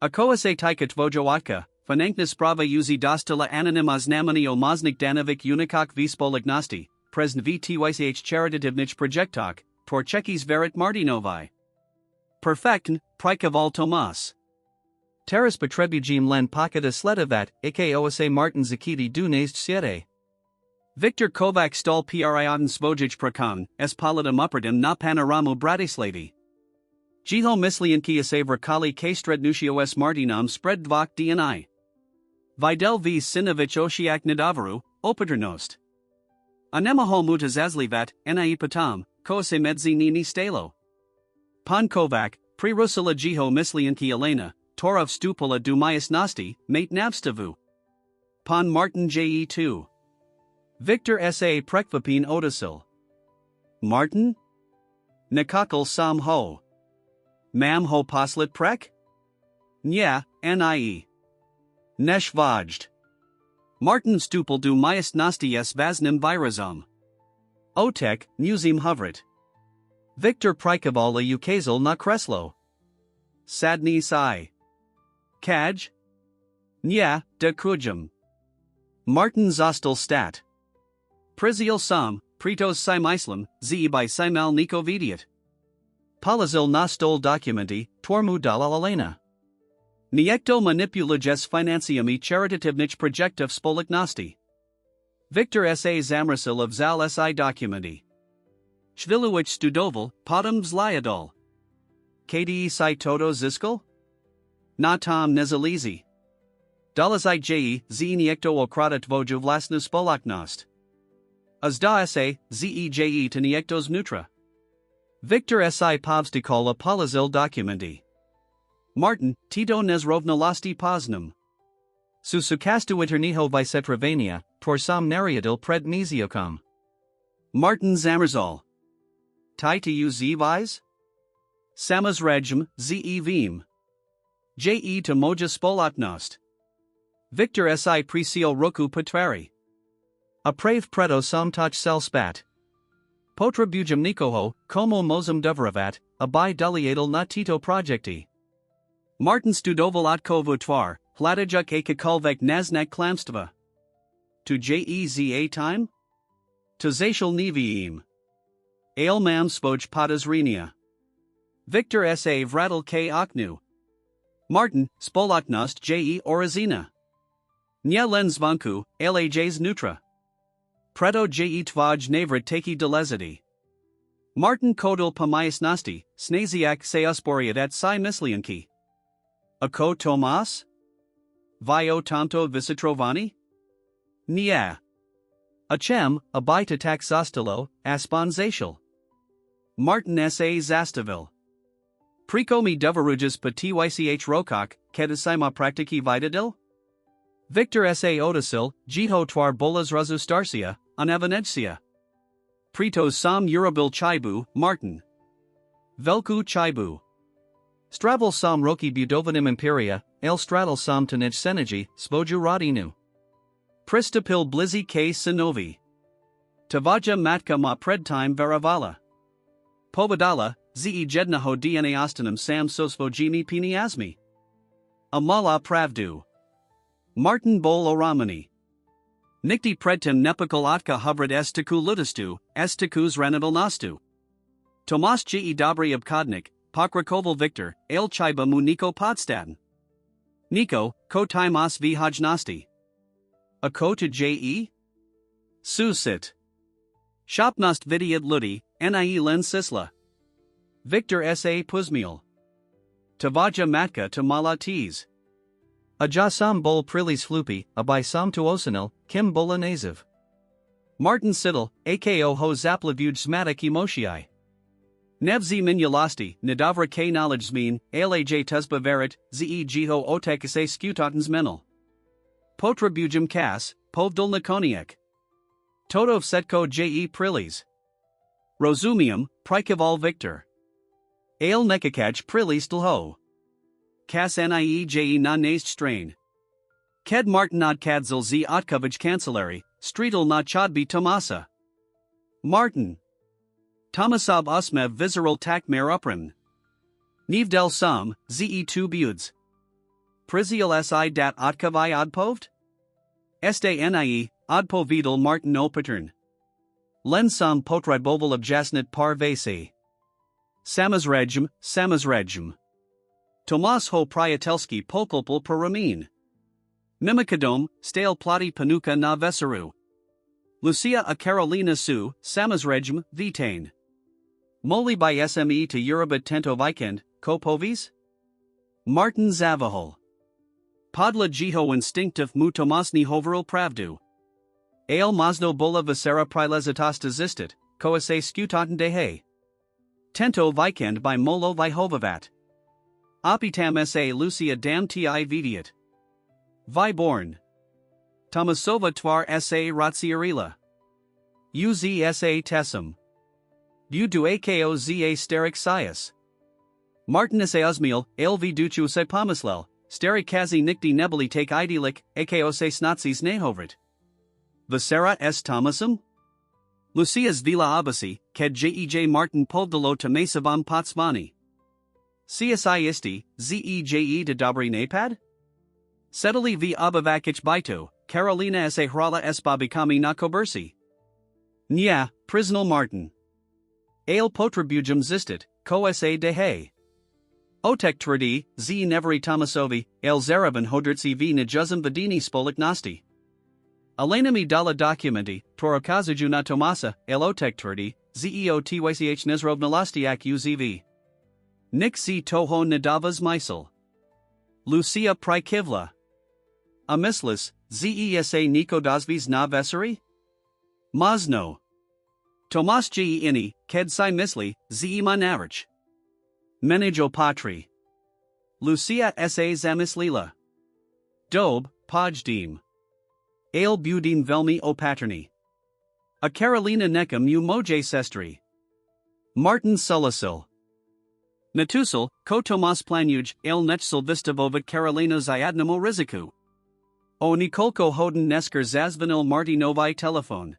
[SPEAKER 1] Ako sa Tika Tvojoatka, Finanknis Sprava Uzi Dostala Anonymaz Namani Omaznik Danovic Unikok v Spolignosti, Presn VTYCH Charitativnich Projektok, Torchekis Verit Martinovi. Perfektn, Prikaval Tomas.
[SPEAKER 2] Teras Petrebujim len Pakata Sledavat, Akosa Martin Zakiti Dunazd Siete.
[SPEAKER 1] Victor Kovac Stal Priodn Svojich Prakon, S Politum Upradim na Panoramu Bratislavi. Jiho Mislianki Asavra Kali K Strednutio S Martinam Spread Dvok DNI. Videl v Sinovich Oshiak Nadavaru, Opaternost. Anemahol Mutazazlivat, Nai Patam, Kose Medzi Nini Stalo. Pan Kovac, Pre Rusula Jiho Mislianki Elena, Torov stupula du nosti, mate navstavu. Pon Martin je2. Victor sa prekvapin odasil. Martin? Nakakal sam ho. Mam ho poslit prek? Nya, nie. Nesh vajd. Martin stupel du nosti s vaznim virazum. Otek, musim hovrit. Victor prikavala ukazal na kreslo. Sadni sai. Kaj? Nya, de kujum. Martin zostal stat. Prizial sam, pritos simislam, ze by simal niko vidiat. Polazil nostol documenti, twarmu dalalena. Niekto manipulages financiami charitativnich projectov spoliknosti. Victor sa zamrasil of zal si documenti. Shviluich studoval, potom vzliadol. Kdi si toto ziskal? Na tom nezalizi. Dolazai je, ze niekto okradat voju vlasnu spolaknost. Azda sa, zeje to niektos nutra. Victor si povstikol polazil documenti. Martin, Tito nezrovnalasti poznum. Susukastu eterniho visetravania, torsam nariadil pred mesiocom. Martin Zamrzal. Titu zvis? Samas regem, ze vim. Je to moja spolotnost. Victor si precio roku patvari. A prave preto sam toch sel spat. Potra bujum nikoho, como mozum dovravat, abai duliadal na Tito projecti. Martin studoval otko votvar, hladajuk a kakolvek naznak klamstva. To jeza time? To zatial neviim. Ale mam spoj podozrenia. Victor sa vradal k oknu. Martin, spoloknost je orazina. Nya len zvanku, alajs nutra. Preto je tvaj navrat taki delezity. Martin kodal pamiasnosti, snaziak seosporiadat si mislianki. Ako Tomas? Vio tanto visitrovani? Nia. Achem, abai tatak zostilo, aspon zatial. Martin sa zastavil. Prekomi dovarujas patych rokok, kedasima praktiki vidadil? Victor sa odasil, jiho twar bolas razustarsia, anavanedsia. Pretos sam urabil chaibu, Martin. Velku chaibu. Stravel sam roki budovanim imperia, el straddle sam tanij seneji, svoju radinu. Pristapil blizi k sinovi. Tavaja matka ma predtime veravala. Pobadala, ze jednaho dna ostanum sam sosvojimi piniasmi. Amala pravdu. Martin bol oramani. Nikti predtim nepikal otka hubrid estiku ludistu, estikus ranabil nastu. Tomas je dobry obkodnik, pokrakoval Victor, el chiba mu Niko podstaten. Niko, ko timos vihajnosti. A ko to je? Susit. Shopnost vidiad ludi, nie len sisla. Victor sa puzmiel. Tavaja matka to malatis. Aja sam bol prilis flupi, abai sam to osanil, kim bola naziv. Martin Siddle, ako ho zaplavuj smatic emotii. Nevzi minulasti, nadavra k knowledge zmin, alaj tuzba verit, ze jiho otekase skutotens menel. Potra bujum kas, povdul nakoniek. Totov setko je prilis. Rosumium, prikaval Victor. Ale nekakaj prilis dilho. Kas nie na naist strain. Ked Martinad kadzil z otkovij cancellary, streetel na chodbi Tomasa. Martin. Tomasab usmev visceral takmer uprim. Nevdel sum, ze2 buds. Prizial si dat otkovai odpovd? Este nie, odpovidal Martin opatern. Len sum potriboval objasnit par vasi. Samazregem. Tomas ho priatelski pokolpul paramin. Mimikadom, stale plati panuka na veseru. Lucia a Carolina su, samazregem, vitain. Moli by sme to Eurobit tento vikend, kopovis? Martin Zavahol. Podla jiho instinctive mu Tomasni hoveril pravdu. Ale mazno bola visera prilezitasta zistit, koase skutoten dehe. Tento vikend by molo vihovavat. Opitam sa Lucia dam ti vidiat. Viborn. Tomasova twar sa ratsiarila. Uz sa tessum. Du du ako za sterik sias. Martin sa uzmil, lv duchu se pomislel, sterik kazi nikti nebeli take idelik, ako se snatsis nehovrit. Visera s Thomasum? Lucia's vila abasi, ked jej Martin povdalo to mesavam potsmani. CSI isti, zeje de dobri napad? Setali v obavakic bito, Carolina sa hrala s babikami na kobersi. Nya, prisnal Martin. Ale potribujum zistit, ko sa de he. Otek trdi, z neveri Tomasovi, el zeravan hodrtsi v najuzum vidini spolik nasti. Alenami dala documenti, torokazuju na Tomasa, el otek trdi, zeo tych nezrovnalastiak uzv. Nik si toho nadavas mysel. Lucia prikivla. Amislis, zesa niko dozvis na veseri? Mazno. Tomas ge ini, ked si misli, zema navrch. Menijo patri. Lucia sa zamislila. Dob, pojdim. Ale budim velmi o paterni. A Carolina nekam u moje sestri. Martin Sulasil. Natusal, ko Tomas planuj, el nechsil vistavovat Carolina zayadnamo riziku. O Nikolko hoden nesker zazvanil Martinovi telephone.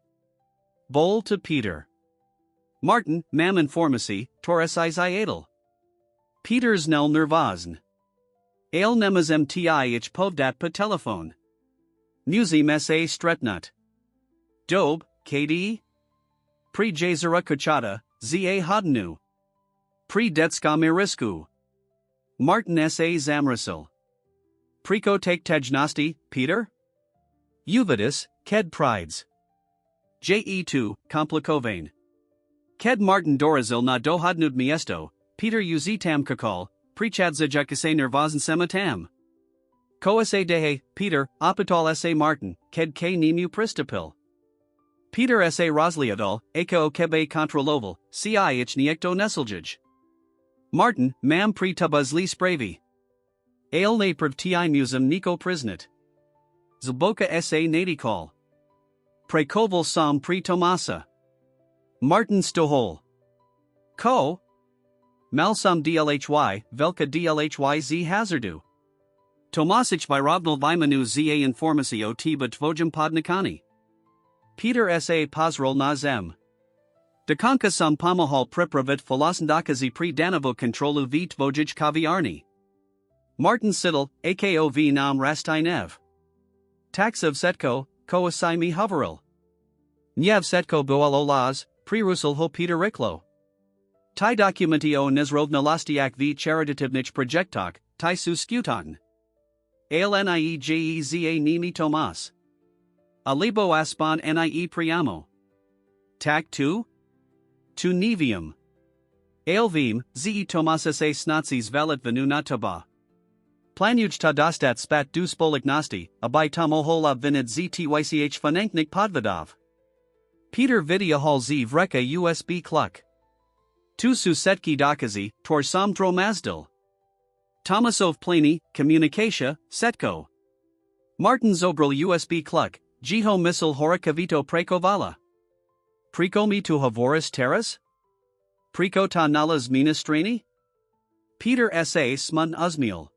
[SPEAKER 1] Bol to Peter. Martin, mam informasi, torresai zayadal. Peter's nel nervazn. Ale nemazem ti ich povdat pa telephone. Musim sa stretnut. Dob, kd? Pri jazera kuchata, za hodnu. Pri detska mirisku. Martin sa zamrasil. Priko take tejnosti, Peter? Uvidis, ked prides. Je2, komplikovane. Ked Martin dorazil na dohodnud miesto, Peter uzitam kakal, prichadzajukase nervazn sematam. Ko sa dehe, Peter, opitol sa Martin, ked k nemu pristapil. Peter sa rozliadol, ako kebe kontroloval, ci ich niekto neseljij. Martin, mam pri tubuzli spravi. Ale naprav ti musum niko priznat. Zboka sa nadikal. Prekoval sam pri Tomasa. Martin stohol. Ko? Malsum dlhy, velka dlhy z hazardu. Tomasic vyrovnal vimanu za informacio tiba tvojum podnikani. Peter sa pozrol na zem. Dakanka sam pomahal pripravit filosndakazi pri danovo kontrolu v tvojij kaviarni. Martin Siddle, ako v nam rastinev. Taxov setko, ko asai mi hoveril. Nyev setko boalo laz, prirusil ho Peter Riklo. Ti dokumentio nezrovnalastiak v charitativnich projektok, ti su skutan. Alniejeza nimi Tomas. Alibo aspan nie priamo. Tak tu? Tu nevium. Alvim, ze Tomasa se snatsis valet venu nataba. Planuj ta dostat spat du spoliknosti, abai tomohola vinid ztych fanenknik podvidov. Peter vidia hall z vreka USB kluk. Tu su setki dokazi, tor sam dromazdil. Tomasov plani, communicatia, setko. Martin zobril USB kluk, jiho missil horakavito prekovala. Priko mi tu havoris terras? Priko ta nalas minastrani? Peter sa smun uzmiel.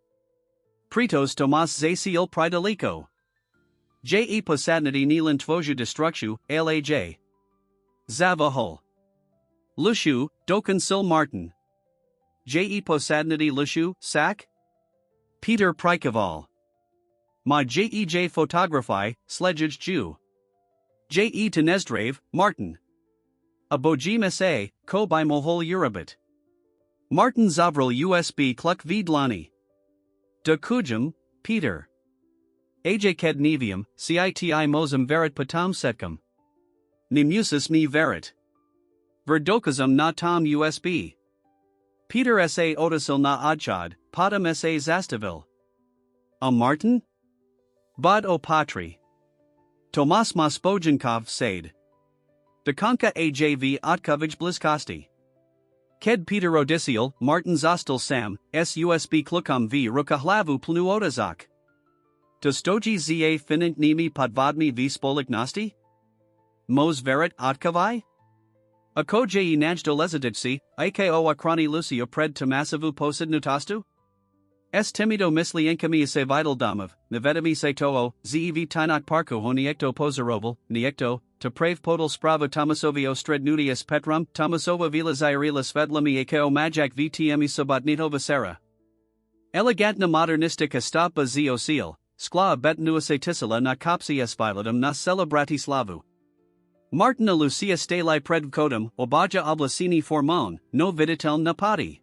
[SPEAKER 1] Pritos Tomas zaciel pridaliko. Je posadnity nilan tvoju destructu, laj. Zavahol. Lushu, dokonsil Martin. Je posadnity lushu, sak? Peter Prikoval. Ma jej photography, sledgej Jew. Je tenezdrave, Martin. Abojim sa, ko by mohol Eurobit. Martin Zavril USB kluk vidlani. De kujum, Peter. Aj ked nevium, citi mosum verit patam setkum. Nemusis me verit. Verdokazum na tom USB. Peter sa odasil na adchad, padam sa zastavil. A Martin? Bod o patri. Tomas ma spojenkov said. Dekonka ajv otkovij bliskosti. Ked Peter Odisiel, Martin Zostal Sam, SUSB Klukam v Rukahlavu Plnu Odazak. Dostoji za finint nimi podvodmi v spoliknosti? Mos verit otkavai? Ako je najdo lezadipsi, iko akrani Lucio pred Tomasovu posidnutastu? Timido misli enkami se vital domov, nevedami se toho, zev tinak parko honiekto pozaroval, niekto, to prave podal spravo Tomasovio strednutius petrum, Tomasova vila zairila svedlami eko majak vtmi sobotnito visera. Elegantna modernistica stoppa zio seal, skla betnuase tisila na kopsi esvilatum na celebrati slavu. Martina Lucia steli pred kodum, obaja oblasini formon, no viditel napati.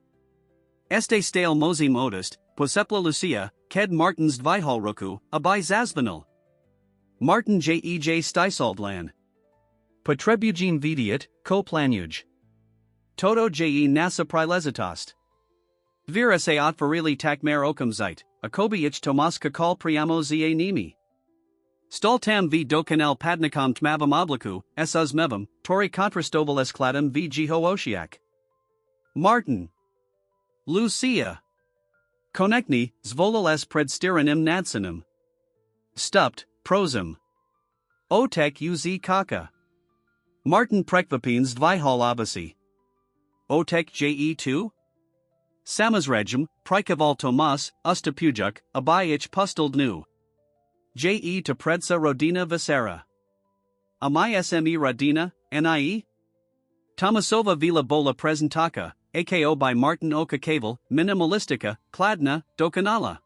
[SPEAKER 1] Este stale mozim odist, posepla Lucia, ked Martins dvihal roku, abai zazvanil. Martin jej stisaldlan.
[SPEAKER 2] Potrebujin vidiat, ko planuj.
[SPEAKER 1] Toto je nasa prilezitost. Vira se otvarili takmer okumzite, akobiich Tomas kakal priamo za nimi. Stoltam v dokanel padnikam tmavam obliku, esas mevam, tori kontrastoval eskladam v jiho oshiak. Martin. Lucia. Konekni, zvolal s predstiranim nadsanim. Stupt, prosum. Otek uz kaka. Martin prekvapins dvihal abasi. Otek je2? Samazregum, prikaval Tomas, ustapujuk, abayich pustald nu. Je to predsa rodina visera. Amai sme rodina, nie? Tomasova vila bola prezentaka, ako by Martin Oka Kaval, minimalistica, kladna, dokanala.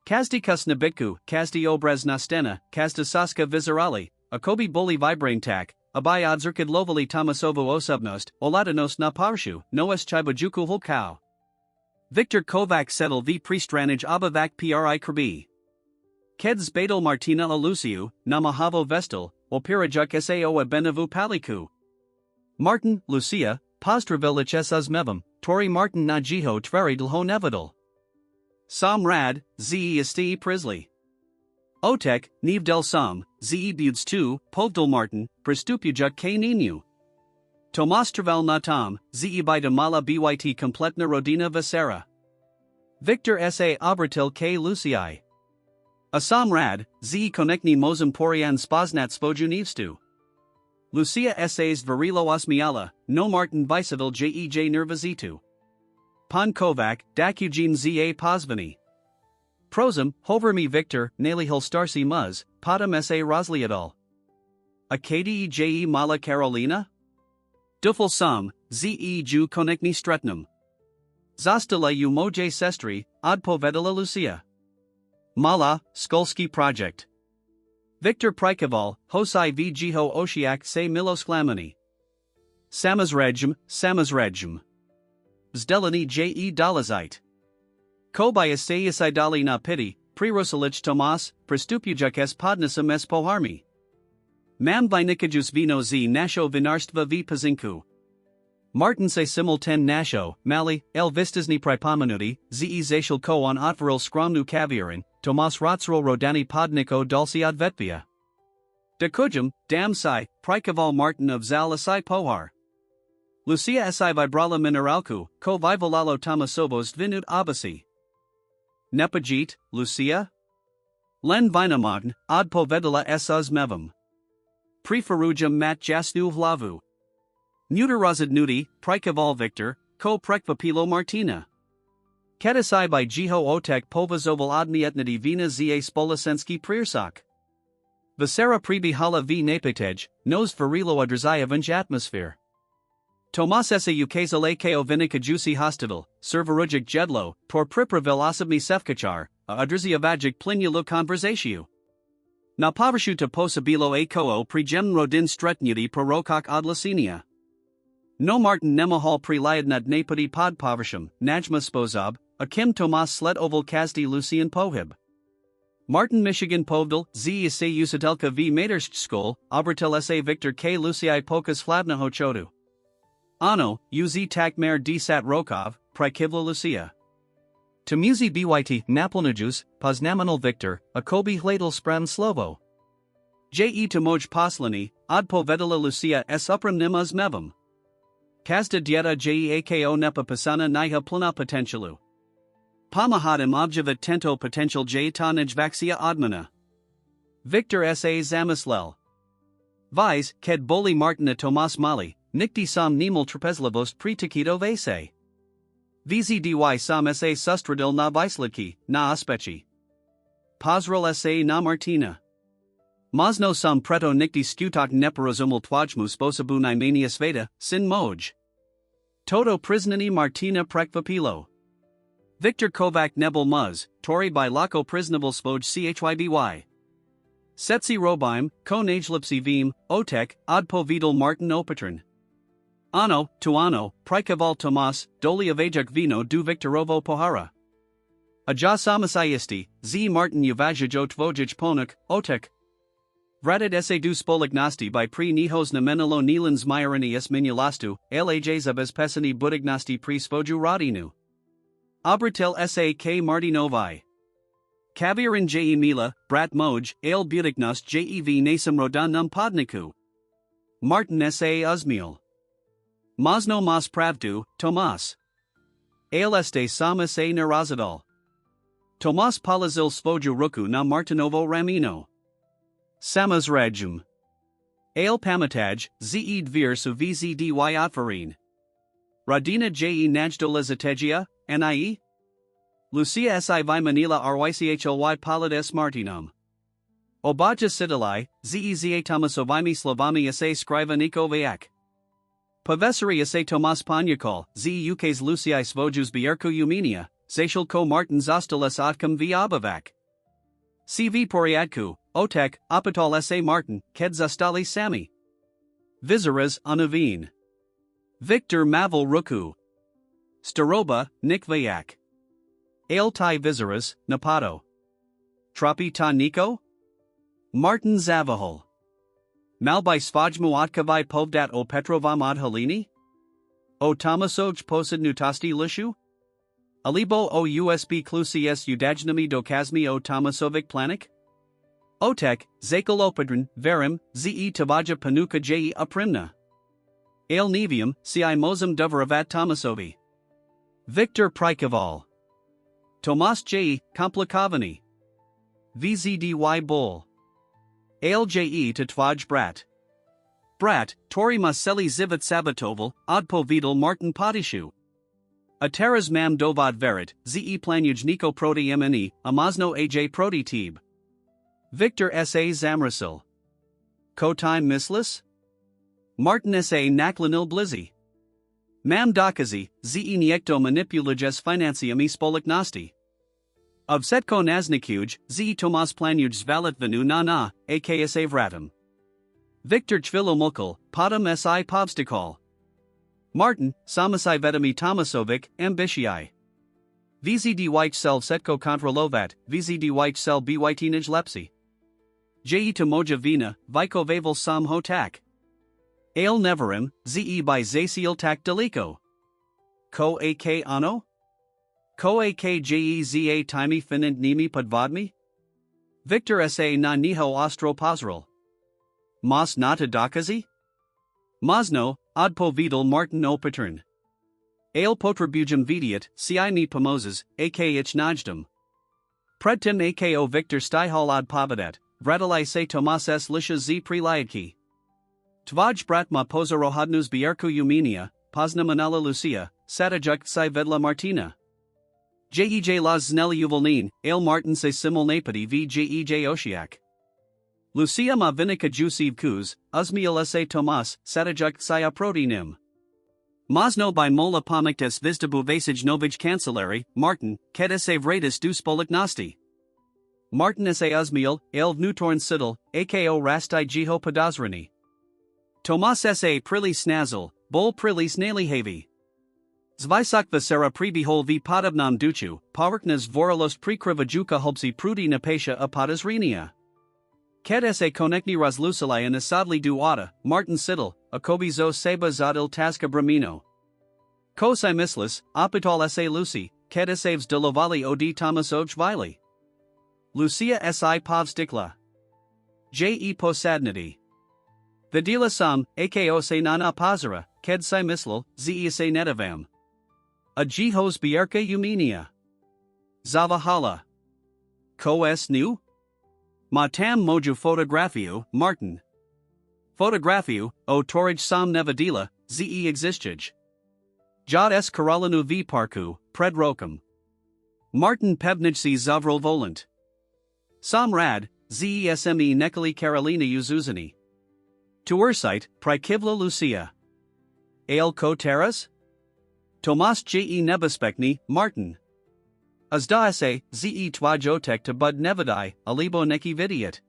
[SPEAKER 1] Kazdikus nabitku, kazdi obraz nastena, kazda saska vizerali, akobi boli vibrain tak, abai odzirkid lovali Tomasovo osubnost, oladanos na parshu, noes chibajuku hulkau. Victor Kovac settle v pristranij abavak pri krbi. Keds badal Martina Alusiu, namahavo vestal, opirajuk sao abenavu paliku. Martin, Lucia, pozdravilic esas mevam, tori Martin najiho tveridlho nevidal. Sam rad, ze isti prisli. Otek, niv del sam, ze buds tu, povdal Martin, pristupujuk k ninu. Tomas travel natam, ze bida mala byt kompletna rodina visera. Victor sa obratil k Lucii. Asam rad, ze konekni mozum porian spoznat svojunivstu. Lucia essays varilo osmiala, no Martin Viceville jej nervazitu. Pan Kovac, dakujin za pozvani. Prosum, hovermi Victor, nalihil starsi muz, podam sa rosliadal. Akadi je mala Carolina? Dufel sum, ze ju konekni stretnum. Zastala u moje sestri, od povedala Lucia. Mala, Skolski Project. Victor Prikaval, Hosai v Jiho Oshiak se Milosklamani. Samazregum. Zdelani je dolazite. Kobaya se isidali na piti, Prirosalich Tomas, Pristupujuk s podnisum s poharmi. Mam vinikajus vino z nasho vinarstva v pazinku. Martin se simulten nasho, mali, el vistasni pripomenuti, ze zashil ko on otvaril skromnu kaviarin, Tomas rotsrol rodani podniko dulci odvetvia. Dekujum, dam si, prikaval Martin of zal asai pohar. Lucia si vibrala mineralku, ko vivalalo Tomasovos dvinut abasi. Nepajit, Lucia? Len vinamagn, od povedala esas mevam. Preferujum mat jasnu vlavu. Muterazid nuti, prikaval Victor, ko prekvapilo Martina. Kedasai by Jiho Otek povazoval odnietnity vina za spolasenski priersak. Visera pribihala v napitej, nos varilo odrazayavanj atmosphere. Tomas sa ukazale ko vinikajusi hospital, serverujik jedlo, tor pripravil osobni sefkachar, odraziavajic plinulo conversatio. Na povershu to posabilo ako prijem rodin stretnuti prorokak odlasinia. No Martin nemahal priliadnad napadi pod poversham, najma spozab, Akim Tomas sled oval kazdi Lucian pohib. Martin Michigan povdal, z sa usatelka v matersk skol, obratel sa Victor k Lucii pokas flavna hochodu. Ano, uz takmer dsat Rokov, prikivla Lucia. Tomuzi byt napolnajus, poznamanal Victor, akobi hladal sprem slovo. Je to moj poslani, od povedala Lucia s upram nimaz mevam. Kazda dieta ako nepa pasana niha plana potentialu. Pamahadim objavat tento potential ta nejvaxia odmana. Victor sa zamislel. Vise, ked boli Martina Tomas Mali, nikti sam nimel trapezlavost pri taquito vese. Vzdy sam sa sustradil na vislidki, na aspechi. Pozrel sa na Martina. Mazno sam preto nikti skutak neporozumel twajmu sposabu nimania sveta, sin moj. Toto priznani Martina prekvapilo. Victor Kovac nebel muz, tori by lako priznavel spoj chyby. Setsi robime, ko nagelipsi vim, otek, odpo vidal Martin opatern. Ano, tuano, prikaval Tomas, doli avajak vino du Victorovo pohara. Aja samasaisti, z Martin uvajajo tvojich ponuk, otek. Vradid sa du spolignosti by pri nihos na menelo nilans myaranius minulastu, laj zabes pesani budignosti pri svoju rodinu. Obratel sa k Martinovi. Kaviarin je mila, brat moj, ale budignost jev nasam rodan num podniku. Martin sa uzmiel. Mazno mas pravdu, Tomas. Aleste sama sa narazadal. Tomas palazil svoju ruku na Martinovo ramino. Samas rajum. Ale pamataj, zed vir su vzdy otvarin. Radina je najdolazategia, nie? Lucia si vi Manila rйchly palades Martinum. Obaja sidali, zeza Tomasovimi slovami sa skriveniko vayak. Pavesari sa Tomas Panyakol, uk's Luciai svojus bierku umenia, zashal ko Martin zostalas otkam v obavak. CV poriadku, otek, opatol sa Martin, ked zostali sami. Vizaras anuvin. Victor Mavel Ruku. Staroba, Nikvayak. Ale tai Vizaras, Napato. Tropi ta Niko? Martin Zavahol. Malby svajmu otkavai povdat o Petrovam od Halini? O Tomasoj posad nutasti lishu? Alibo o USB klusies udajnami dokazmi o Tomasovic planik? Otek, zakal opedrin, verim, ze tabaja panuka je aprimna. Ale nevium, ci mozum doveravat Tomasovi. Victor Prikaval. Tomas J. Komplikavani. Vzdy Bull. Ale to Twaj Brat. Brat, Tori Maseli Zivat Sabatoval, Odpo Vidal Martin Podishu. Ateras Mam Dovad Verit, Ze Planuj Niko Proti Mne, Amazno Aj Proti Tebe. Victor S.A. Zamrasil. Kotime Mislis? Martin S.A. Naklanil Blizzy. Mam Dakazi, Ze Niekto Manipulages Financiami Spoliknosti. Of Setko Naznikuj, Ze Tomas Planuj Zvalit Venu na, aksa Vratum. Victor Chvilo Mukul, Podam Si Povstikal. Martin, Samasai Vedami Tomasovic, Ambitiai. Vzdy Selv Setko Kontrolovat, Vzdy Sel Bytinij Lepsi. Je to Moja Vina, Viko Vavel Sam Hotak. Ale Neverim, Ze by Zaciel Tak Deliko. Ko ak ano? Ko ak jeza Timey Finand Nimi Podvodmi? Victor sa na Niho Ostro Pozral. Mas nata Dakazi? Masno, Odpo Vidal Martin Opatern. Ale Potribujum Vidiat, ci ni Pomozes, ak ich Najdum. Predtim ako Victor Stihal Od Pavadat, Vradalai se Tomas S. Lisha Z. Priliadki. Tvaj Bratma Pozarohodnus Bierku Umenia, Pozna Manala Lucia, Satajuk Sai Vedla Martina. Jej Las Zneli Uvalnin, Ale Martin se Simul Napadi v Jej Oshiak. Lucia ma Vinica Jusiv Kuz, Uzmiel sa Tomas, Satajuk Sai Aprotinim. Masno by Mola Pomictus Vistabu Vasij Novij Cancelari, Martin, Ked sa Vratus du Spoliknosti. Martin sa Uzmiel, Ale Vnutorn Sidel, ako Rastai Jiho Podozrani. Tomas sa Prili Snazel, Bol Prili Snalihavi. Zvisak Vasera Prebihol v Podobnam Duchu, Pawarknas Voralos Prekrivajuka Hobsi Prudi Napesha Apadasrinia. Ked sa Konekni Razlusalai and Asadli du Ada, Martin Sidel, Akobizo Seba Zadil Taska Bramino. Kosai Mislis, Opitol sa Lucy, Ked saves Delovali Od Tomasoj Vili. Lucia si Povstikla. Je Posadnity. Vidila Sam, ako se Nana Pazara, ked si mislil, zesa netavam. A jihos bierka umenia. Zavahala. Ko es nu? Matam moju fotografio, Martin. Fotografio, o torij sam nevadila, ze existij. Jod s karalinu v parku, pred rokum. Martin pevnij zavrol volant. Sam rad, zesme nekali Karolina uzuzani. Tuursite, prikivla Lucia. Ale ko teras? Tomas nebezpekni, Martin. Azdaase, twajotek to bud nevadai, alibo neki vidiot.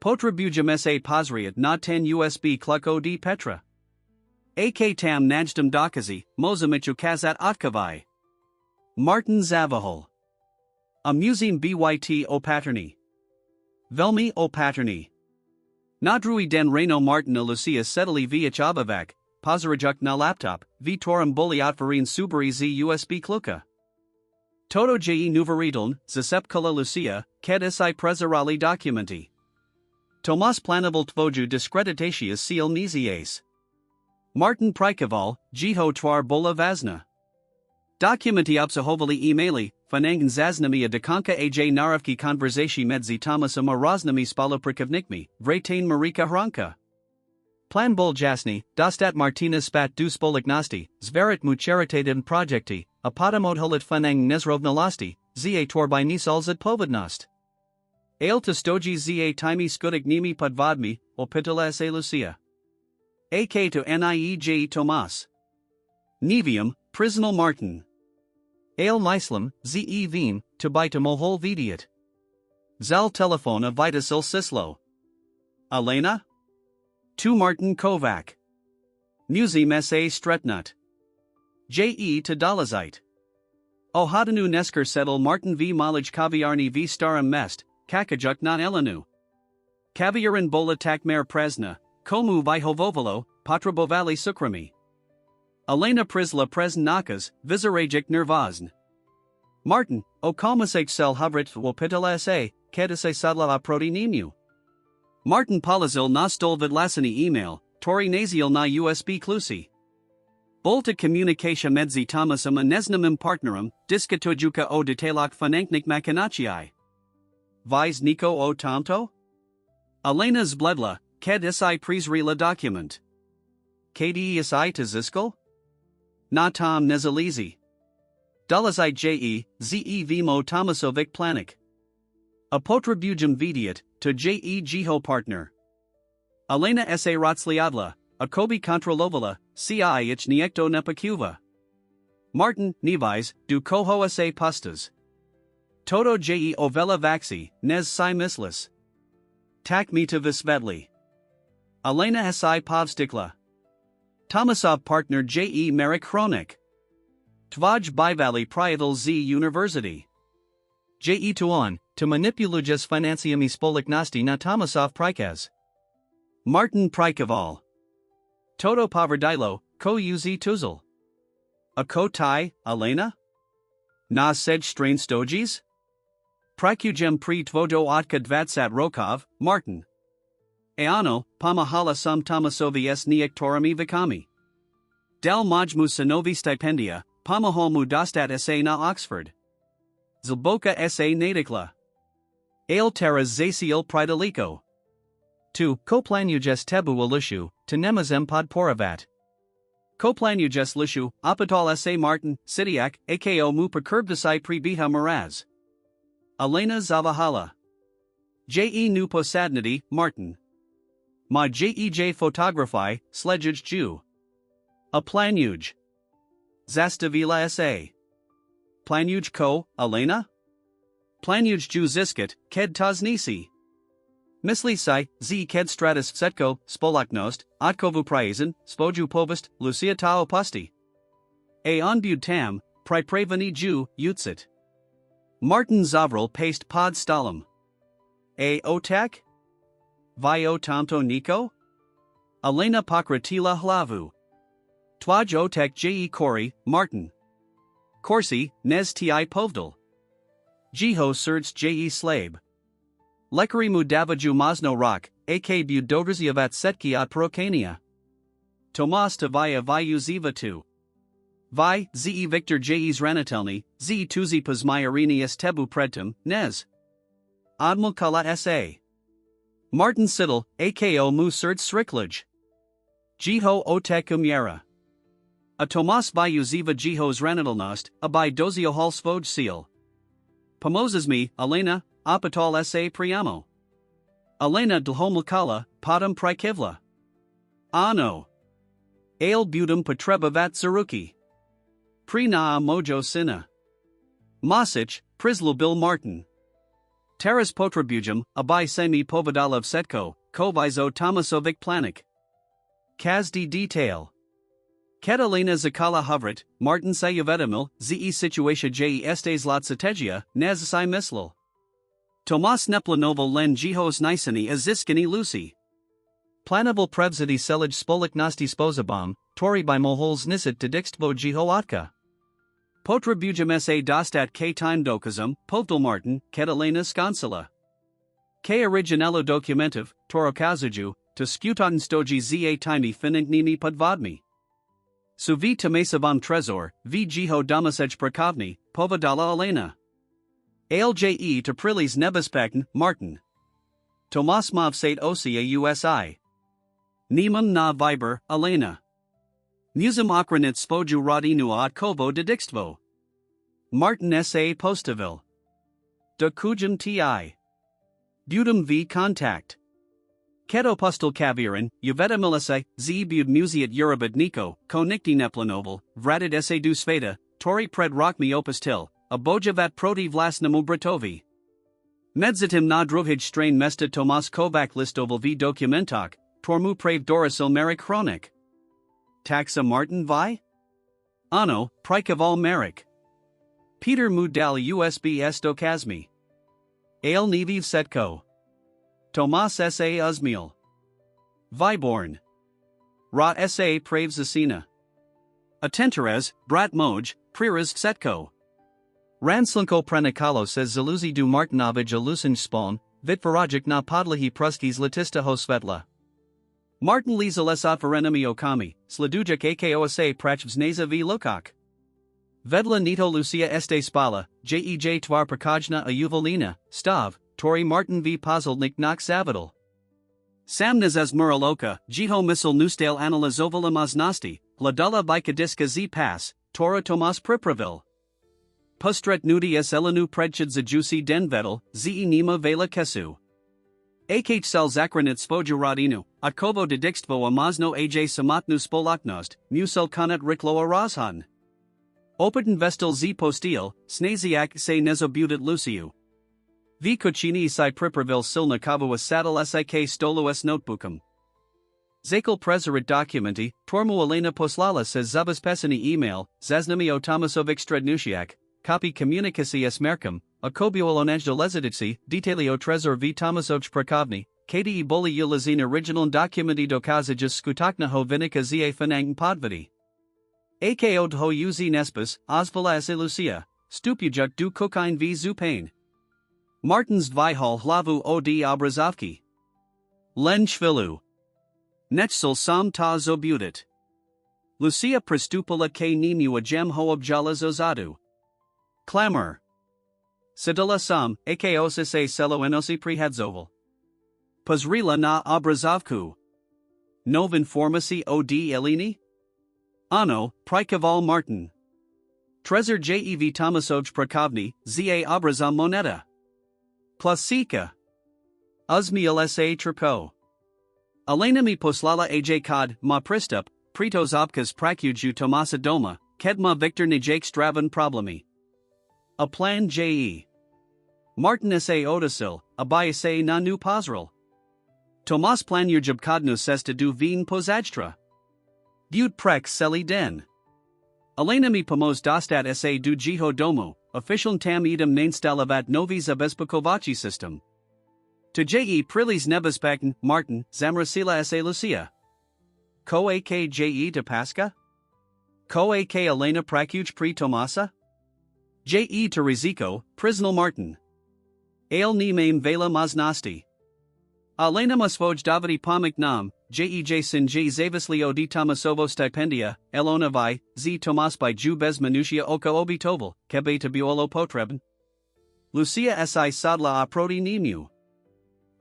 [SPEAKER 1] Potribujam sa pozriat na 10 USB kluko di Petra. Ak tam najdam dokazi, mozamichu kazat otkavai. Martin Zavahol. Amusing byt o paterni. Velmi o paterni. Nadrui den Reno Martin a Lucia setali vh abavak, pozarajuk na laptop, vitorum boliatvarin subari z USB kluka. Toto nuvaridln, zasepkala Lucia, ked si prezerali documenti. Tomas planavel tvoju discreditatius seal nizies. Martin Prikaval, jiho twar bola vazna. Documenti obsahovali emaili, fanangan zaznami dekanka aj naravki konversati medzi Tomasem raznami spalo prikavnikmi, vratain Marika Hranka. Plan bol jasni, dostat Martina spat du spoliknosti, zverit mucheritatim projecti, apotamodholit fanang nezrovnalasti, za torbi nisalzat povednost. Ale to stoji za time skudik nimi podvodmi, opitala se Lucia. Ak to niej Tomas. Nevium, prisonal Martin. Ale mislam, ze vim, to bita mohol vidiot. Zal telefona vitasil sislo. Elena? To Martin Kovac. Musim sa stretnut. To Dolazite. O hadanu nesker settle Martin v Malaj kaviarni v starum mest, kakajuk non elenu. Kaviarin bola takmer presna, komu vihovovalo, patrabovali sukrami. Elena Prisla Presnakas, Vizarajik Nervazn. Martin, o kalmasek sel havrit wopitala sa, kedase sadla prodinemu. Martin Palazil na stol vidlasini email, tori naziel na USB klusi. Bolta communication medzi Tomasum a neznamim partnerum, diskatojuka o detailak fananknik machinacii. Vis Nico o Tomto? Elena Zbledla, ked isi prizrila document. KDE isi to Ziskal? Na Tom Nezalizi. Dolazite ze vimo Tomasovic planik. Apotribujum vidiot, to jiho partner. Elena sa Ratsliadla, Akobi kontrolovala, ci ich niekto nepakuva. Martin, Nevis, du koho sa pustas. Toto ovela vaxi, nez si mislis. Tak me to visvetli. Elena si povstikla. Tomasov partner Merik Chronik. Tvaj bivali prietal z university. Tuon, to manipulujas financiami spoliknosti na Tomasov prikaz. Martin Prikaval. Toto Poverdilo, ko uzi tuzel. A ko tai, Elena? Na sej strain stojis? Prakujem pri tvodo otka dvatsat Rokov, Martin. Eano, pamahala sum Tomasovi s niektorami vikami. Del majmu sanovi stipendia, pamaholmu dostat sa na Oxford. Zilboka sa nadikla. Ale teras zaciel pridaliko. 2. Koplanujes tebu alishu, to nemazem podporavat. Koplanujes lishu, apatol sa Martin, Sidiak, ako mu percurbdasi pribiha maraz. Elena Zavahala. Nu posadnity, Martin. Ma jej photography, sledgej Jew. A planuj. Zastavila sa. Planuj ko, Elena? Planuj Jew ziskat, ked taznisi. Misli si, z ked stratus setko, spolaknost, otkovu praisen, svoju povest, Lucia tao pusti. A onbud tam, pripravani Jew, utsit. Martin Zavril paste pod stalum. A otak? Vio tamto Nico? Elena Pokratila hlavu. Twaj otek kori, Martin. Corsi, nez ti povdal. Jiho serds slabe. Lekari mu davaju mazno rock, ak budodrziavat setki at prokania. Tomas to via viu ziva tu. Vi, ze Victor jes ranitelni, ze tuzi pasmyarinius tebu predtum, nes. Admul kala sa. Martin Siddle, ako mu cert sriklaj. Jiho otekum yara. A Tomas viu ziva jihos ranitilnost, a by dozio hal svoj seal. Pomozes me, Elena, apatol sa priamo. Elena dlhomlkala, padam prikivla. Ano. Ale butum potreba vat zaruki. Pri na mojo Syna. Masic, Prislubil Martin. Teras potribujum, abai semi povedalov setko, kovizo Tomasovic planik. Kazdi detail. Ketalina zakala hovrit, Martin sayuvetamil, ze situatia je estes lot strategia, nazasai mislil. Tomas neplanovo len jihos nisani aziskani lucy. Planoval prevzidi selij spolik nasti spozabam, tori by mohols nisit dedixtvo jihoatka. Potribujum sa dostat k time dokazum, povdal Martin, Ketalina skonsila. K originalo documentiv, torokazuju, to sputan stoji za time fininknimi podvodmi. Su vi tomasavam trezor, vi jiho domasej prakovni, povedala Elena. Alje to prilis nebespekn, Martin. Tomas mov sate osia usi. Nemum na viber, Elena. Musum okranit spoju rodinu at kovo dedixtvo. Martin sa postavil. De kujum ti. Budum v contact. Keto postal kavirin, uvetamilase, z bud musiat urabad niko, konikti neplanovel, vratid sa du sveta, tori pred rockmi opustil, a bojavat proti vlasnamu bratovi. Medzitim na druvhij strain mesta Tomas Kovac listoval v dokumentok, tormu prave dorisil merik chronik. Taxa Martin vi? Ano, prikaval merik. Peter Mudal USB estokazmi. Ale Neviv Setko. Tomas sa Uzmiel. Viborn. Ra sa Praves Asina. Atenteres, Brat Moj, Priras Setko. Ranslinko Pranikalo says Zaluzi du Martinovij alusin spawn, Vitvarajik na podlahi pruskis latista hosvetla. Martin Liza lesotverenami okami, Sladujik akosa prachvzneza v lokak. Vedla nito Lucia este spala, jej tvar prakajna a uvalina, stav, tori Martin v pozolnik nok savadal. Samnaz as muraloka, jiho misl nustal analizovala maznosti, ladala bikadiska z pass, tora Tomas pripravil. Pustret nudi s elenu predchid zajusi den vedel, ze nima vela kesu. Akh sel zakranit spojuradinu, atkovo dedixtvo amazno aj samatnu spolaknost, musel kanet riklo a razhan. Opiten vestel z postil, snaziak se nezobutit luciu. V kuchini si pripravil silna kavua saddle sik stolo s notebookum. Zakel prezerit documenti, tormu Elena poslala says zabas pesani email, zaznami o Tomasovic strednusiak, copy communicasi s merkum, a kobio olonajdo leziditsi, detailio trezor v Tomasovch prakovni, kde boli ulazin original documenti dokazajus skutakna ho vinika za fanang podvidi. Ako dho uz nespis, ozvala s Lucia, stupujuk du kokain v zupain. Martins dvihal hlavu od obrazovki. Len shvilu. Nechsil sam ta zobutit. Lucia pristupala k nimu a gem ho objala zozadu. Clamor. Sidala sam, akos sa selo enosi prihadzoval. Pazrila na obrazovku. Novin formasi od elini? Ano, prikaval Martin. Trezor jev Tomasovch prakovni, za obrazom moneta. Plasika. Uzmiel sa triko. Elena mi poslala aj kod, ma pristup, pritos obkas prakuju Tomasa doma, kedma Victor nijak stravan problemi. A plan je. Martin sa odasil, abaya sa na nu pozral. Tomas plan jabkodnu sesta du vin pozajstra. Bud prek seli den. Elena mi pomoz dostat sa du jiho domo, official tam idem nainstalavat novi zabezpakovachi system. To je prilis nebespekn, Martin, zamrasila sa Lucia. Ko ak je de Pasca? Ko ak Elena prakuj pri Tomasa? Je to Riziko, prisnal Martin. Ale ni mame vela maznosti. Alena masvoj davidi pomik nam, jej sinji zavislio di Tomasovo stipendia, Elona vi, z Tomas by Ju bez minutia oko obi toval, kebe tabuolo potreben. Lucia si sadla a proti nimu.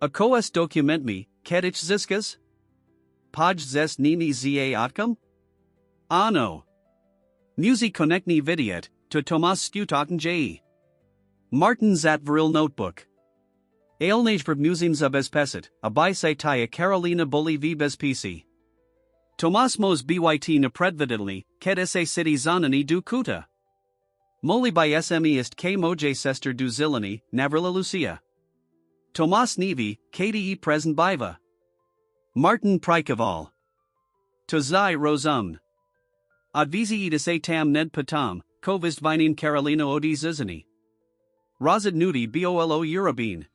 [SPEAKER 1] A koes document me, kedich ziskas? Poj zes nini za otkum? No. Musi konekni vidiet, to Tomas skutaken je. Martin zat viril notebook. Ailnage museums bez pesit, a by taya Carolina boli v bez PC. Tomas mos byt na predvididli, ked se city zanani du kuta. Moli by sme ist k moj sester du zilani, navrila Lucia. Tomas Nevi, kde present biva. Martin Prikaval. To zai rozumn. Advisi se tam ned patam, kovist vinin Carolina odi zizani. Razid nudi bolo Eurobin.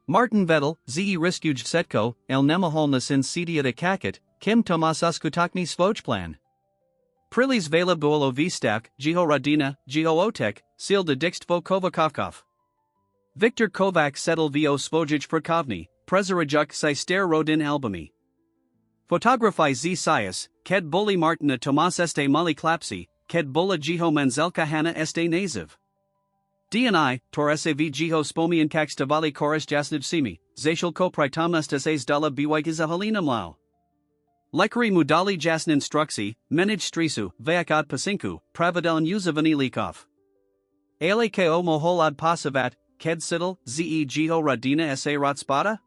[SPEAKER 2] Martin Vettel, ze riskuj setko, el nemaholnas in sedia de kakit, kim Tomas uskutakni svojplan. Prilis vela buolo vistak, jiho radina, jiho otek, seal de dixtvo Kovakovkov. Viktor Kovac settle vo svojich prakovni, prezirajuk si ster rodin albumi. Photographi z sias, ked boli Martina Tomas este mali klapsi, ked bola jiho menzelka hana este naziv. DNI, torese v jiho spomian kak stavali koris jasniv simi, zashil ko pritomnestes dala bywikiza halinam lao. Lekari mudali jasnin struksi, menij strisu, vayakad pasinku, pravidelan uzavanilikov. Ale ko moholad pasavat, ked sidel, ze jiho radina sa ratspada?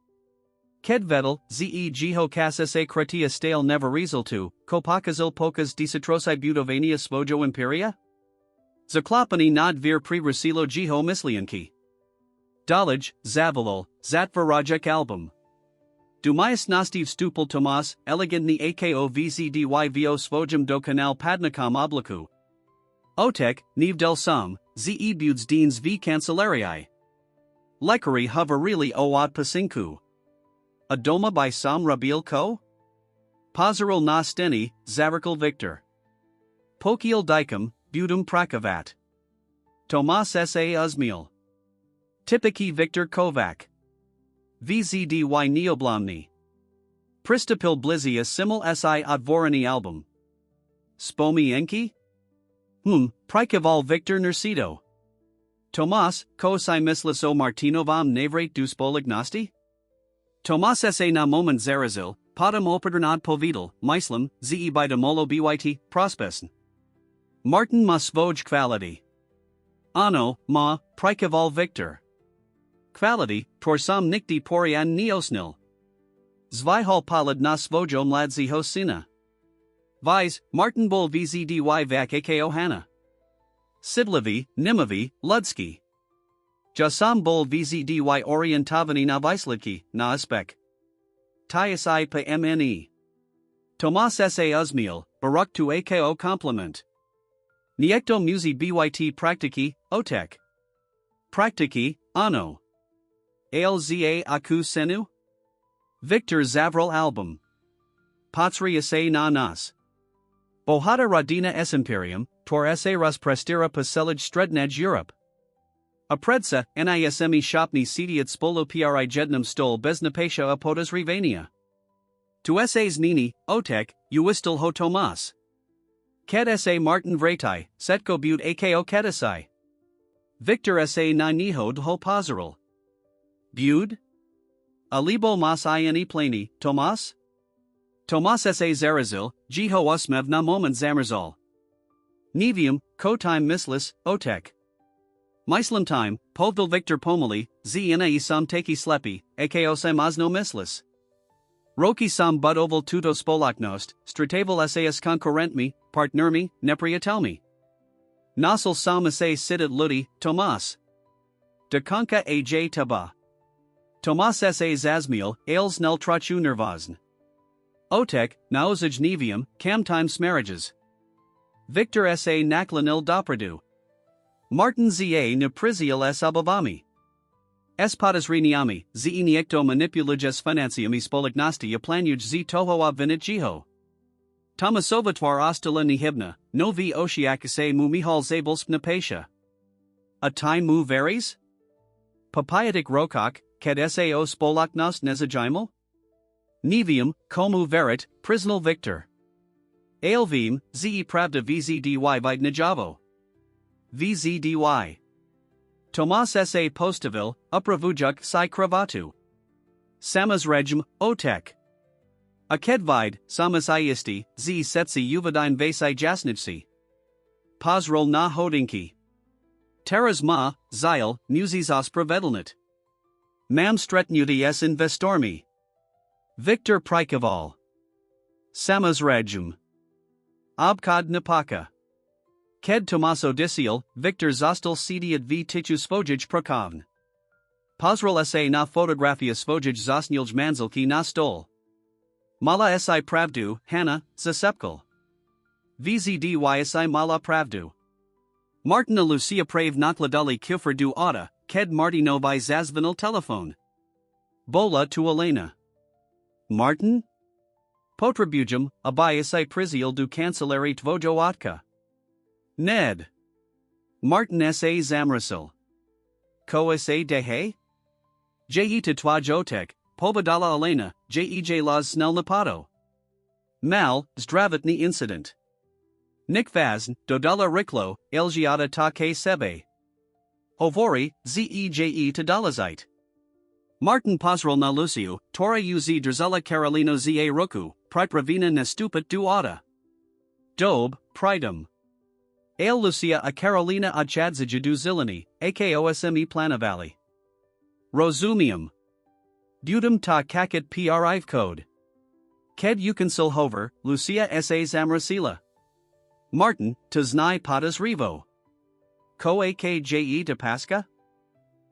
[SPEAKER 2] Ked vedel, ze jiho kas sa kratia stale never resel tu, kopakazil pokas disitrosi budovania svojo imperia? Zaklapani nad vir pri resilo jiho mislianki. Dalaj, zavalol, zatvarajek album. Dumayas nastiv stupel Tomas, elegantni ako vzdy vo svojum do kanal padnakam obliku. Otek, niv del sum, ze buds deans v cancelarii. Lekari hoverili oad pasinku. Adoma by sam rabil ko? Pozeril na steni, zarakal Victor. Pokiel dikum, budum prakavat. Tomas sa uzmil. Tipiki Victor Kovac. Vzdy neoblamni. Pristapil blizia simil si odvorani album. Spomi enki? Prikaval Victor Nercido. Tomas, ko si misliso Martinovam navrate du spolignosti? Tomas sa na moment zarazil, podam operdernad povidal, mislam, ze by demolo byt, prospesen. Martin ma svoj kvality. Ano, ma, prikaval Victor. Kvality, tor sam nikti porian neosnil. Zvihal palad na svojo mladziho Syna. Vise, Martin bol vzdy vac ako hana. Sidlevi, Nimavi, Ludski. Jasam bol vzdy orientavani na Vislidki, na aspek. Tyasi pa mne. Tomas sa uzmil, baruk tu ako compliment. Niekto musi byt praktiki, otek. Praktiki, ano. Alza aku senu? Victor Zavral album. Patsri sa na nas. Bohata radina s imperium, tor sa rus prestira paselij strednej Europe. A predsa, nismi shopni sediat spolo pri jednum stol bez napasha apodas rivania. Tu sas nini, otek, uistil ho Tomas. Ked sa Martin vratai, setko bud ako kedasai. Victor sa na nihod ho pozeril. Bud? Alibo mas ini plani, Tomas? Tomas sa zarazil, jiho usmev na moment zamerzal. Nevium, ko time mislis, otek. Mislam time, povdil Victor pomoli, zna sam teki slepi, ako sem osno mislis. Roki sam bud oval tuto spolaknost, stratavel sas concurrentmi, partnermi, nepriatelmi. Nasil sam sa sidit ludi, Tomas. Dekanka aj taba. Tomas sa zazmil, ales nel trachu nervozn. Otek, naozaj nevium, cam times marriages. Victor sa naklanil dopradu. Martin za ne prizial s abavami. Espadas riniami, ze niekto manipulages financiami spolignosti a planuj z toho obvinit jiho. Tomasovatwar ostala nihibna, no v oshiak se mu mihal zabolsk napasha. A time mu varies? Papayatik rokok,
[SPEAKER 1] ket sao spolaknos nezajimo? Nevium, komu verit, prisnal victor. Aelvim, ze pravda vzdy vidnajavo. Vzdy. Tomas sa postavil, upravujuk si kravatu. Samas regm, otek. Akedvide, samas iisti, z setsi uvadine vasi jasnivsi. Pozrol na hodinki. Teras ma, zile, musizos pravedalnit. Mam stretnudi s investormi. Victor Prikaval. Samas regum. Obkad napaka. Ked Tomas Odisiel, Victor Zostal Sediat v Tichu Svojij Prokovn. Pozrel sa na fotografia Svojij Zosnilj Manzilki na stol. Mala si pravdu, Hanna, zasepkal. Vzdy si mala pravdu. Martina Lucia prave nakladali kufr du auta, ked Martinovi zazvanil telephone. Bola tu Elena. Martin? Potrabujum, abayasi priziel du cancelari tvojo otka. Ned. Martin sa zamrasil. Ko sa dehe? Jeta twajotek, povadala Elena, jej las snel napato. Mal, zdravotny incident. Nikvazn, dodala riklo, elgiata ta ke sebe. Hovori, zeje tadalazite. Martin Pozrel na Luciu, Tora uz drzela Carolino za roku, pripravina nastupit du auta. Dob, pridum. Ale Lucia a Carolina a chadzija du zilani, akosme planavali. Rosumium. Budum ta kakit priv code. Ked ukancil hover, Lucia sa zamrasila. Martin, taznai patas revo. Ko akje de pasca?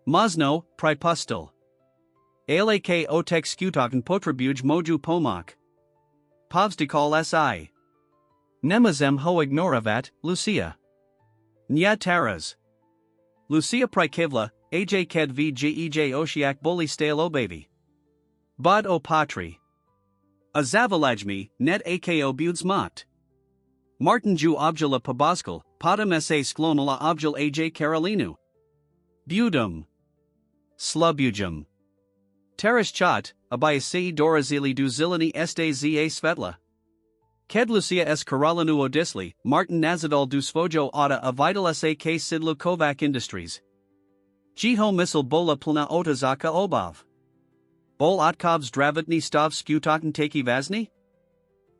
[SPEAKER 1] Mosno, pripustil. Alak otek skutaken potrabuj moju pomak. Povstikal si. Nemazem ho ignoravat, Lucia. Nya taras. Lucia prikivla, aj ked vjej oshiak boli stale obavi. Bod o patri. A zavalajmi, net ako buds mokt. Martin ju objula pabaskal, podam sa sklonala objul aj Carolinu. Budum. Slubujum. Teres chat, abayasi dorazili du zilani este za svetla. Ked Lucia s Karolinu odisli, Martin Nazadal du Svojo auta a vital sa k Sidlu Kovac Industries. Jiho misl bola plna otazaka obov. Bol otkov zdravotny stav skutaken taki vazni?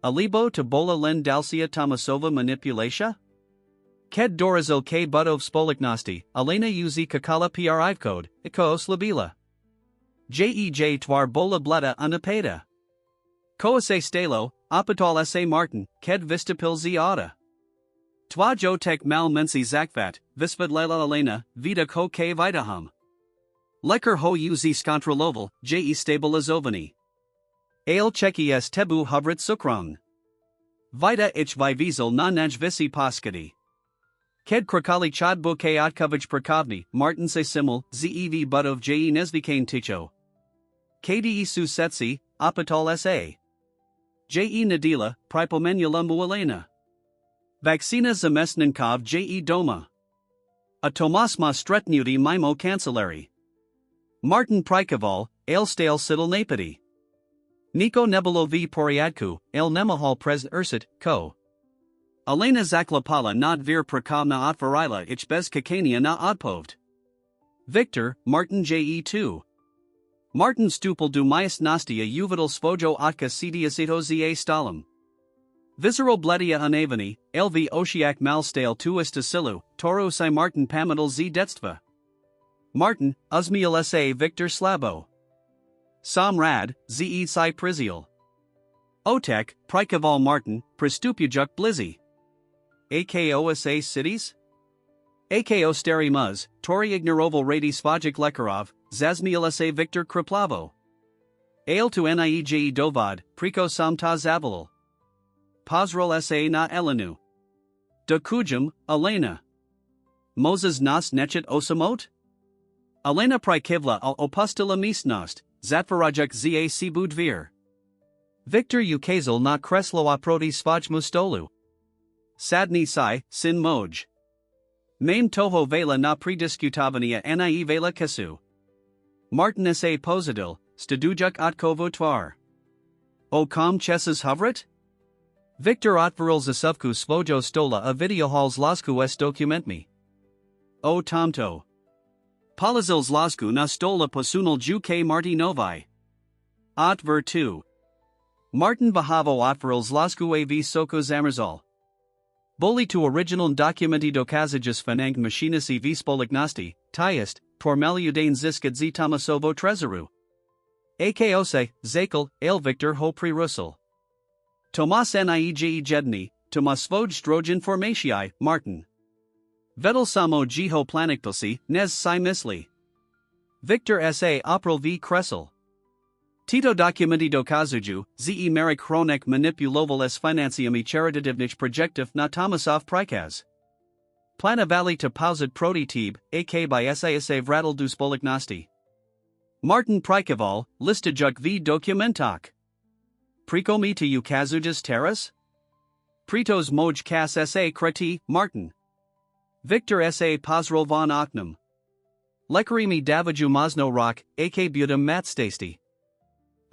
[SPEAKER 1] Alibo to bola len dalsia Tomasova manipulatia? Ked dorazil k budov spoliknosti, Elena uzi kakala priv code, iko slabila. Jej twar bola bleda unapeda. Koase stalo, opitol sa Martin, ked vistapil z auta. Twa jotek mal mensi zakvat, visvidlela Elena, vida ko k vidahum. Lekar ho uzi skontroloval, je stabilizovani. Ale cheki s tebu hubrit sukrong. Vida ich vizel na najvisi paskadi. Ked krokali chodbu k otkovich prakovni, Martin se simul, zev budov je nezvikane ticho. Kde su setsi, opitol sa. Je nadila, pripomenulumbu Elena. Vaccina zamestninkov je doma. A Tomasma stretnuti mimo cancelari. Martin Prikaval, ale stale sidel napadi. Niko nebulo v poriadku, ale nemahal pres ursit, ko. Elena zaklapala nad vir prakovna otvarila ich bez kakania na odpovd. Victor, Martin je2. Martin stupel du myas nastia uvidal svojo otka cdiasito za stalum. Visceral bledia unavani, lv oshiak malstale tuista silu, toro si Martin pamadal z detstva. Martin, uzmiel sa Victor slabo. Samrad, ze si priziel. Otek, prikaval Martin, pristupujuk blizzy. Ako sa cities? Ako stary muz, tori ignoroval radi svajik lekarov, zazmiel sa Victor kriplavo. Ale tu nieje dovad, priko sam ta zavalil. Pozrol sa na Elenu. Da kujum, Elena. Moses nas nechet osamot? Elena prikivla al opustila misnost, zatvarajak za sibudvir. Victor ukazel na kreslo oproti svaj mustolu. Sadni si, sin moj. Mame toho vela na prediskutavania nie vela kasu. Martin sa Pozadil, Stadujuk Otkovo Tvar. O kom chesses hovret? Victor Otvaril Zasuvku Svojo Stola a videohals Lasku s dokumentmi. O Tomto. Polazil Zlasku na Stola Posunal Juke Marti Novi. Otver 2. Martin Vahavo Otvaril Zlasku av Soko Zamerzal. Boli tu original dokumenti dokazages fanang machinas i vispolignosti, tajest, pormeliudane ziskat z Tomasovo Trezoru. Akose, Zakel, Ale Victor ho pri Russell. Tomas Niege Jedni, Tomas Svoj Strojan Formatii, Martin. Vedel Samo Jiho Planikpilsi, Nez Si Misli. Victor sa April v Kressel. Tito Documenti Dokazuju, ze Merik Hronek Manipuloval s Financium I Charitativnich Projectif na Tomasov Prikaz. Planavali to Pauzad Proti Tebe, ak by sa Vradel du Spolignosti. Martin Prikaval, Listajuk v Dokumentok. Prikomi to Ukazujas Terras? Pritos Moj Kas sa Kreti, Martin. Victor sa Pozrol von Oknum. Lekarimi Davaju Mosno Rock, ak Budum Matstasty.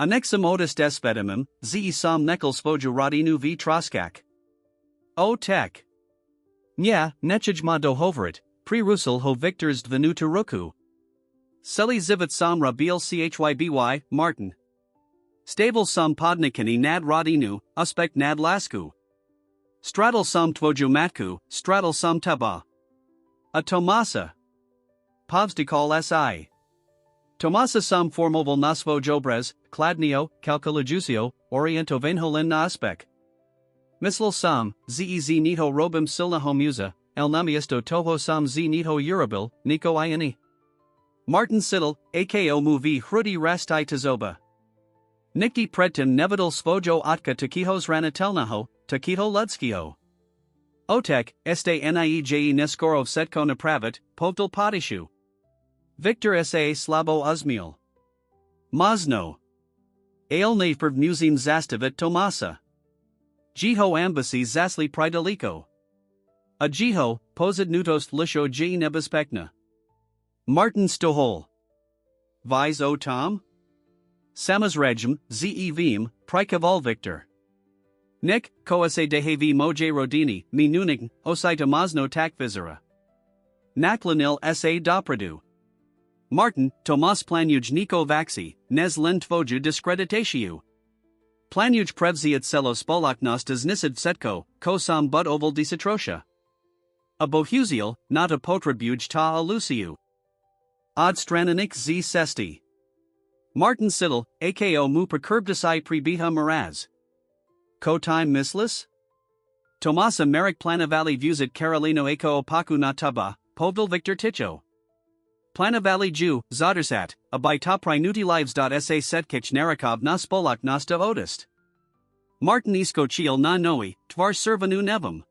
[SPEAKER 1] Anexum Otis Despedimum, ze Som Nekel Svoju Rodinu v Troskak. O Tek. Nya, Nechijma do Hoverit, Pri Russell ho Victors Dvenu to Roku. Seli Zivit Som Rabil Chyby, Martin. Stable Som Podnikani Nad Rodinu, Uspek Nad Lasku. Straddle Som Tvoju Matku, Straddle Som Taba. A Tomasa. Povstikal si. Tomasa Som Formoval Nasvo Jobrez, Kladnio, Calculajucio, Oriento Venholin na Uspek. Mislil Som, Zez Nito Robim Silna Homusa, El Namiesto Toho Som Z Nito Urabil, Nico Iani. Martin Siddle, Ako Muvi Hrudi Rastai Tazoba. Nikti Predtim Nevidal Svojo Otka Takihos Ranatelnaho, Takiho Ludskio. Otek, Este Nieje Neskorov Setko Napravit, Povdal Podishu. Victor sa Slabo Uzmiel. Mosno. Ale Naperv Museum Zastavit Tomasa. Jiho Embassy Zasli Pridaliko. A Jiho, Pozad Nutost Lisho J Nebespekna. Martin Stohol. Vise O Tom? Samas Regim, Ze Vim, Prikaval Victor. Nick, Koase Dehevi Moje Rodini, Minunig, Osai Tomazno Takvizera. Naklanil sa Dopradu. Martin, Tomas Planuj Niko Vaxi, Nez Len Tvoju Discreditatio. Planuj Prevziat Selo Spolaknostas Nisid Setko, Ko Sam Bud Oval Disitrosha. A Bohusiel, not a Potrabuj ta Alusiu. Od Strananik Z Sesti. Martin Siddle, Ako Mu Percurbdasai Prebiha Miraz. Ko Time Mislis? Tomasa Merrick Planavali Vusit Carolino Ako Opaku na Taba, Povdal Victor Ticho. Planavali Jew, Zodersat, a by top Lives.sa Setkich Narakov na Spolak Nasta Odist. Martin Isko Chiel na Noi, Tvar Servanu Nevum.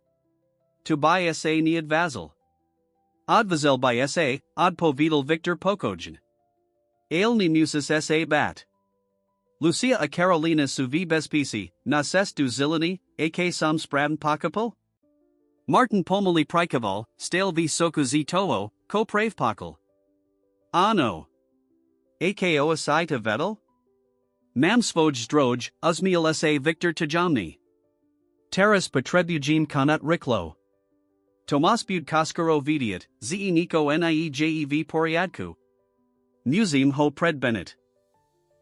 [SPEAKER 1] To by sa Niad Vasil. Odvazel by sa, Odpo Vidal Victor Pokojan. Ale ni Musis sa Bat. Lucia a Carolina Suvi Bespisi, na Sestu Zilani, ak Sam Spraven Pakapel? Martin Pomoli Prikaval, Stale v Soku Z Toho, Ko Prave Pakal. Ano. Ako Asai to Vettel? Mam Svoj Zdroj, Uzmiel sa Victor Tajamni. Teras Petrebujim Kanat Riklo. Tomas Bud Koskaro Vidiat, Ze Niko Niejev Poriadku. Museum ho Pred Bennett.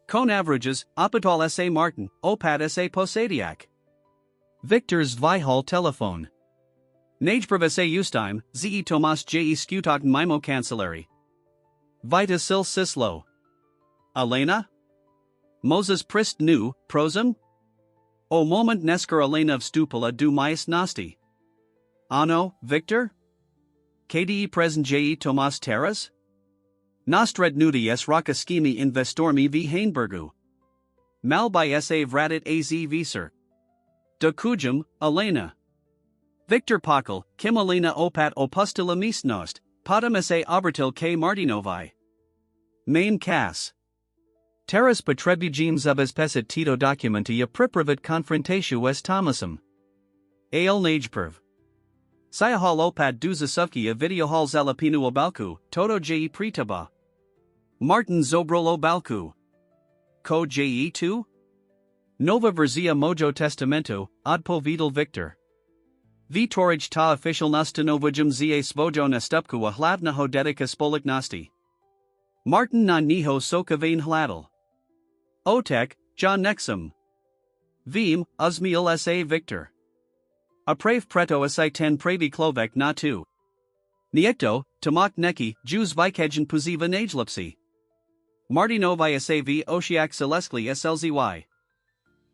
[SPEAKER 1] Kon averages, Opital sa Martin, Opat sa Posadiak. Victor's Vihal Telephone. Najprev sa Ustime, Ze Tomas J. Skutok Mimo Cancellary. Vita Sil Sislo. Elena? Moses Prist Nu, Prosum? O moment Nesker Elena of Stupala du Maius Nosti. Ano, Victor? KDE Present J. Tomas Terras? Nostred Nudi S. Rakaskimi Investormi v Hainbergu. Mal by sa Vradit Az Viser. De Kujum, Elena. Victor Pakal, Kim Elena Opat Opustila Misnost, Podam sa Obertil K. Martinovi. Main Cass. Terras Petrebujim Zubazpesit Tito Documenti a Pripravit Confrontatio S. Thomasum. Al Najperv. Sayahal Opat Duzasuvki a Videohal Zalapinu Abalku, Toto J. Pritaba. Martin Zobrolo Balku. Ko je2?
[SPEAKER 2] Nova Verzia Mojo Testamento, Odpo Vidal Victor.
[SPEAKER 1] Vitorij ta official nastanovujum za svojo nastupku a hlavna hodetika spoliknosti. Martin na niho sokavain hladal. Otek, John Nexum. Vim, Uzmiel sa Victor. A prave preto asai ten pravi klovek na tu. Niekto, Tomak neki, Jews vikejen puziva najlipsi. Martinovi sav Oshiak Seleskli slzy.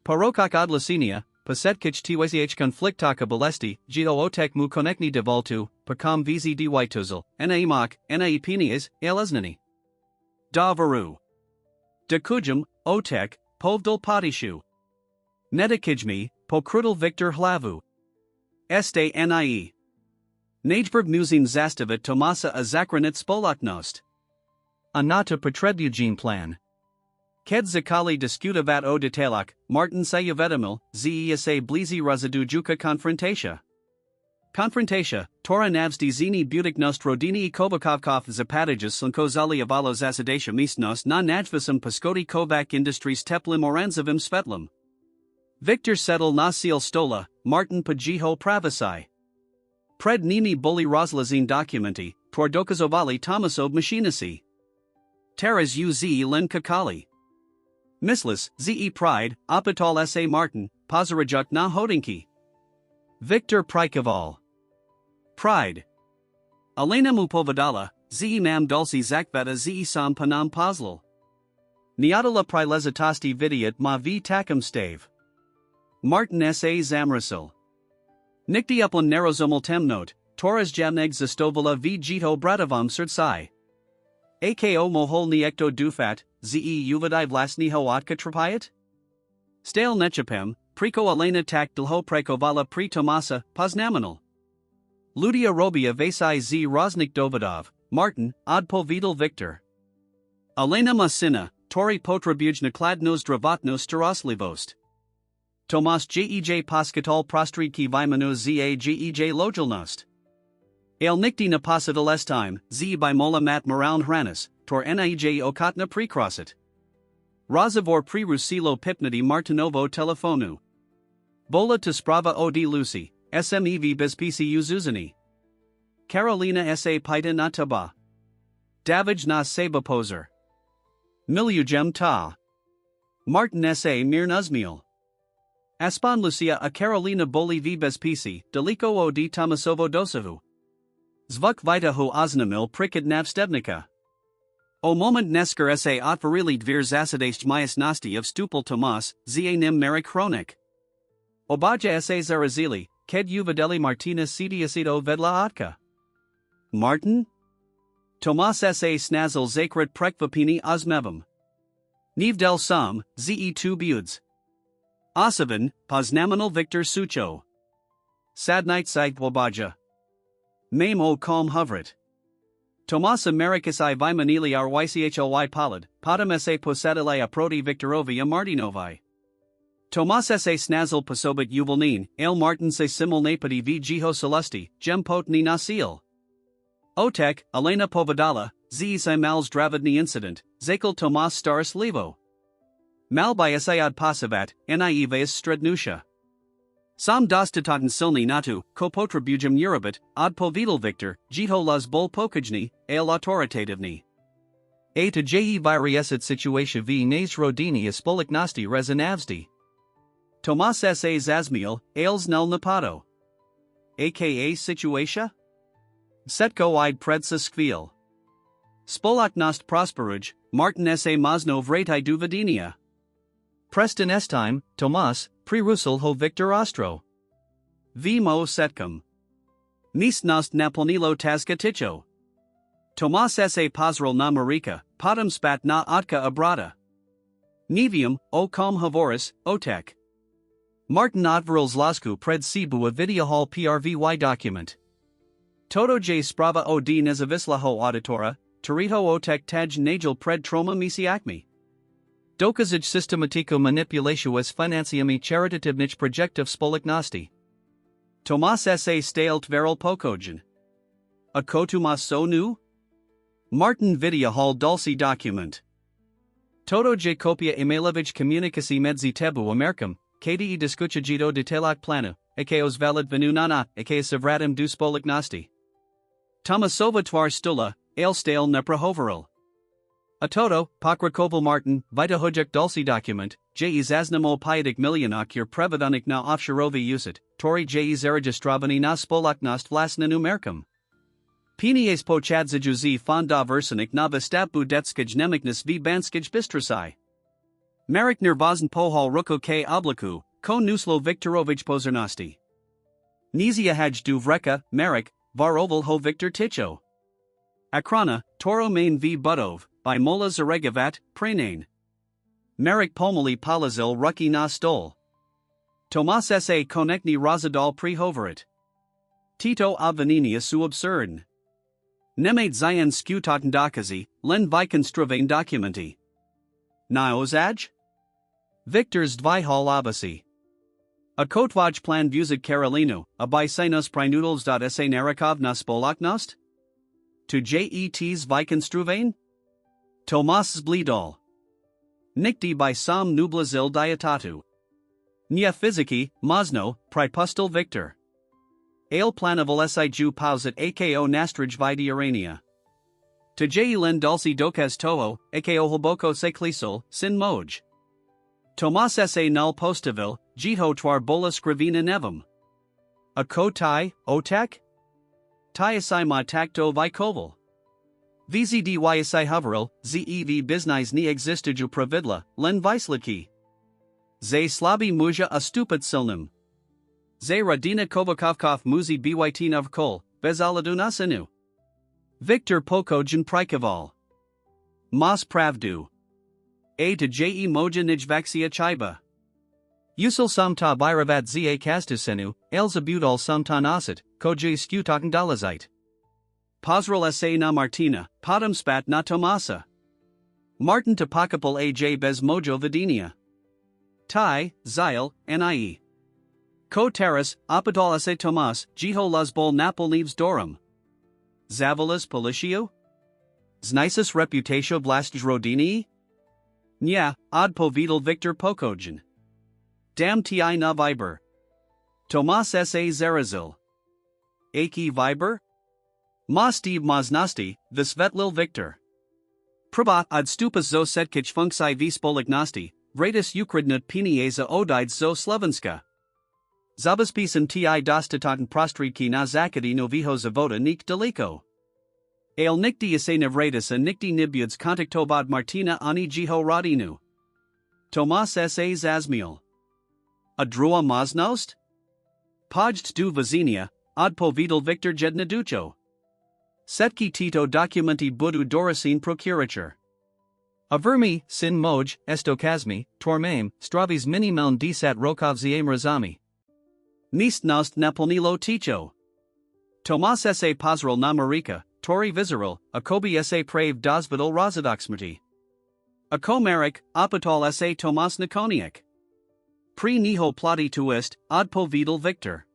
[SPEAKER 2] Parokak odlasinia, Pasetkich twch konfliktaka bolesti, Gio otek mu konekni devoltu, Pakam vizi dytuzel,
[SPEAKER 1] Ena imak, Ena ipinias, Eleznani. Da varu. De kujum, Otek, Povdal Patishu. Nedakijmi, Pokrudal Victor Hlavu. Este nie. Najberg Musim Zastavit Tomasa a Zakranit Spolaknost.
[SPEAKER 2] Anata Potrebugene plan.
[SPEAKER 1] Ked Zakali Diskutavat o Detalak, Martin Sayavetamil, Zesa Blizi Razadu Juka Konfrontatia. Konfrontatia, Tora Navsdi Zini Butiknost Rodini Kovakovkov Zapadages Slunkozali Avalo Zasadatia Misnos na Najvasum Paskoti Kovac Industries Teplim Oranzavim Svetlim. Victor Settle Nasil Stola, Martin Pajiho Pravasai. Pred Nini Boli Rozlazine Documenti, Twardokazovali Tomasob Machinasi. Teras uz Len Kakali. Mislis, Ze Pride, Apital sa Martin, Pazarajuk na Hodinki. Victor Prikaval. Pride. Elena Mupovadala, Ze Mam Dulci Zakveta Ze Sam Panam Pozlal. Niadala Prilezatasti Vidiat Ma V Takum Stave. Martin sa Zamrasil. Nikti Uplan Narozomel Temnot, Torres Jamneg Zastovala V Jito Bratavam Sertsai. Ako Mohol Niekto Dufat, Ze Uvadai Vlasni Hoatka Trapayat? Stale Nechapem, Priko Elena Tak Dilho Prekovala Pri Tomasa, Poznaminal. Ludia Robia Vasai Z Rosnik Dovidov, Martin, Odpo Vidal Victor. Elena Masina, Tori Potrabuj Nakladnos Dravatnos Staroslivost. Tomas Jej Paskatal Prostridki Vimanos Za Jej Lojalnost. El Nikti Napasadal time, Z by Mola Mat Maround Hranis, Tor Nij Okatna Precrosset. Razavor Prerusilo Pipnadi Martinovo Telefonu. Bola to Sprava Od Lucy, Smev Bezpisi Uzuzani. Carolina sa Pita na Taba. Davaj na Seba Poser. Milugem ta. Martin sa Mir Nuzmiel. Aspan Lucia a Carolina Boli v Bezpisi, Deliko Od Tomasovo Dosavu. Zvuk Vitaho Oznamil Prikid Navstevnika. O moment Nesker sa Otvarili Dvir Zasadest Myas Nasti of Stupel Tomas, Za Nim Merik Chronik. Obaja sa Zarazili, Ked Uvadeli Martina Sidiasido Vedla Atka. Martin? Tomas sa Snazel Zakrat Prekvapini Ozmevum. Nivdel Sam, Ze2 Buds. Osavan, Poznaminal Victor Sucho. Sadnight Site Wabaja. Mame o Calm Hovrit. Tomas Americus I Vimanili Rychly Polid, Podam sa Posadile Aproti Victorovia Martinovi. Tomas sa Snazel Posobit Uvalnin, Ale Martin se Simul Napati v Jiho Celesti, Gem Potni Nasil. Otek, Elena Povadala, Z Mals Dravidni Incident, Zakel Tomas Staris Levo. Malby Sayad Pasavat, Nievas Strednusha. Sam Dostataten Silni Natu, Kopotrabujum Urabit, Odpo Vidal Victor, Jito Luz Bol Pokajni, Ale Autoritativni. A to je Viriesit Situatia v Nas Rodini Ispoliknosti Rezanavsdi. Tomas sa Zazmiel, Ales Nel Napato. Aka Situatia? Setko id Predsa Skvil. Spolaknost Prosperuj, Martin sa Mazno Vratai Duvadinia.
[SPEAKER 2] Preston Estime, Tomas, Prerusal ho Victor Ostro.
[SPEAKER 1] Vimo Setkum. Nisnost Naponilo Tazkaticho. Tomas sa Pozral na Marika, Podam Spat na Otka Abrata. Nevium, o Com Havoris, Otek.
[SPEAKER 2] Martin Odvrils Lasku Pred Cebu a Video Hall PRVY document.
[SPEAKER 1] Toto J Sprava o D Nezavisla ho Auditora, Torito Otek Taj Nagel Pred Troma Misiakmi.
[SPEAKER 2] Dokazaj Systematico Manipulatuas Financiami Charitativnich Projectiv Spoliknosti.
[SPEAKER 1] Tomas sa Stalt Veral Pokojan. A Kotumas so nu? Martin Vidia Hall Dulci document. Todo J kopia Emailovich communicaci medzi tebu Americam, KDE discuchagido de telak planu, akaos valid venunana, akaos savradim du spoliknosti. Tomasova twar stula, ailstale neprahoveril. A todo, pokrakoval Martin, vita hojek dulci document, je zaznamo piodik milionak your prevedonik na offshoreovi usit, tori je zaregistrovani na spolaknost vlasna numercam. Pinies pochadzajuzi fonda versanik na vestapu detskij nemiknis v banskij bistrasai. Marek nervozn pohal ruko k obliku, ko nuslo Viktorovich pozernosti. Nizia haj du vreka, Marek, varoval ho Victor Ticho. Akrana, Toro main v Budov, by Mola Zaregavat, Prenane. Marek pomoli palazil ruki na stol. Tomas sa konekni razadal prihoverit. Tito avenini su absurd. Nemate zayan skutoten dokazi, len vikonstruvane documenti. Naozaj? Victor's dvihal abasi. A kotvaj plan vuzig Karolinu, a bisinos prinudels.sa narakov na spolaknost? To jets vikonstruvane? Tomas Zblidal. Nikti by sam nublazil diatatu. Nia fiziki, Mosno, pripustal Victor. Ale planaval siju pausit ako nastrij vidiarania. To len dulci dokaz toho, ako holboko seklisol, sin moj. Tomas sa null postavil, jiho twar bola scrivina nevum. A ko tai, otak? Tai asai ma takto vikoval. VZD ysi hoveril, zev biznais ni existiju pravidla, len visliki. Ze slabi muja a stupid silnim. Ze radina kovakovkov muzi byt navkol, bez aladunasinu. Victor Pokojin Prikoval. Mas pravdu. A to je moja nijvaxia chiba. Usul samta biravat za kastusenu, elzabudal samta nasit, koje skutaken dalazite. Pozral sa na Martina, potom spat na Tomasa. Martin tapakapal aj bez mojo vidinia. Tai, Zile, nie. Ko teras, apadal sa Tomas, jiho lazbol napol neves dorum. Zavalas Policio? Znisus reputatio vlastj rodini? Nya, od povedal Victor Pokojin. Dam ti na Viber. Tomas sa Zarazil. Aki Viber? Ma Steve Maznosti, Visvetlil Victor. Praba od stupas zo setkich funksai vispolignosti, vratus ukridnut pinieza odides zo slovenska. Zabaspisan ti dostatoten prostridki na zakadi noviho zavoda nik deliko. Ale nikti asena vratus a nikti nibuds kontaktobad Martina ani jiho radinu. Tomas sa Zazmiel. A drua Maznost? Pojdt du Vazinia, od povedal Victor Jednaducho. Setki Tito documenti budu Doracine procurature. Avermi, sin moj, estokazmi, tormame, stravis minimeln desat rokovziam razami. Nist napolnilo ticho. Tomas sa pozral na Marika, tori vizeril, akobi sa prave dozvidal razadoxmerti. Ako Marek, apatal sa Tomas Nikoniak. Pri niho plati tuist, od povedal Victor.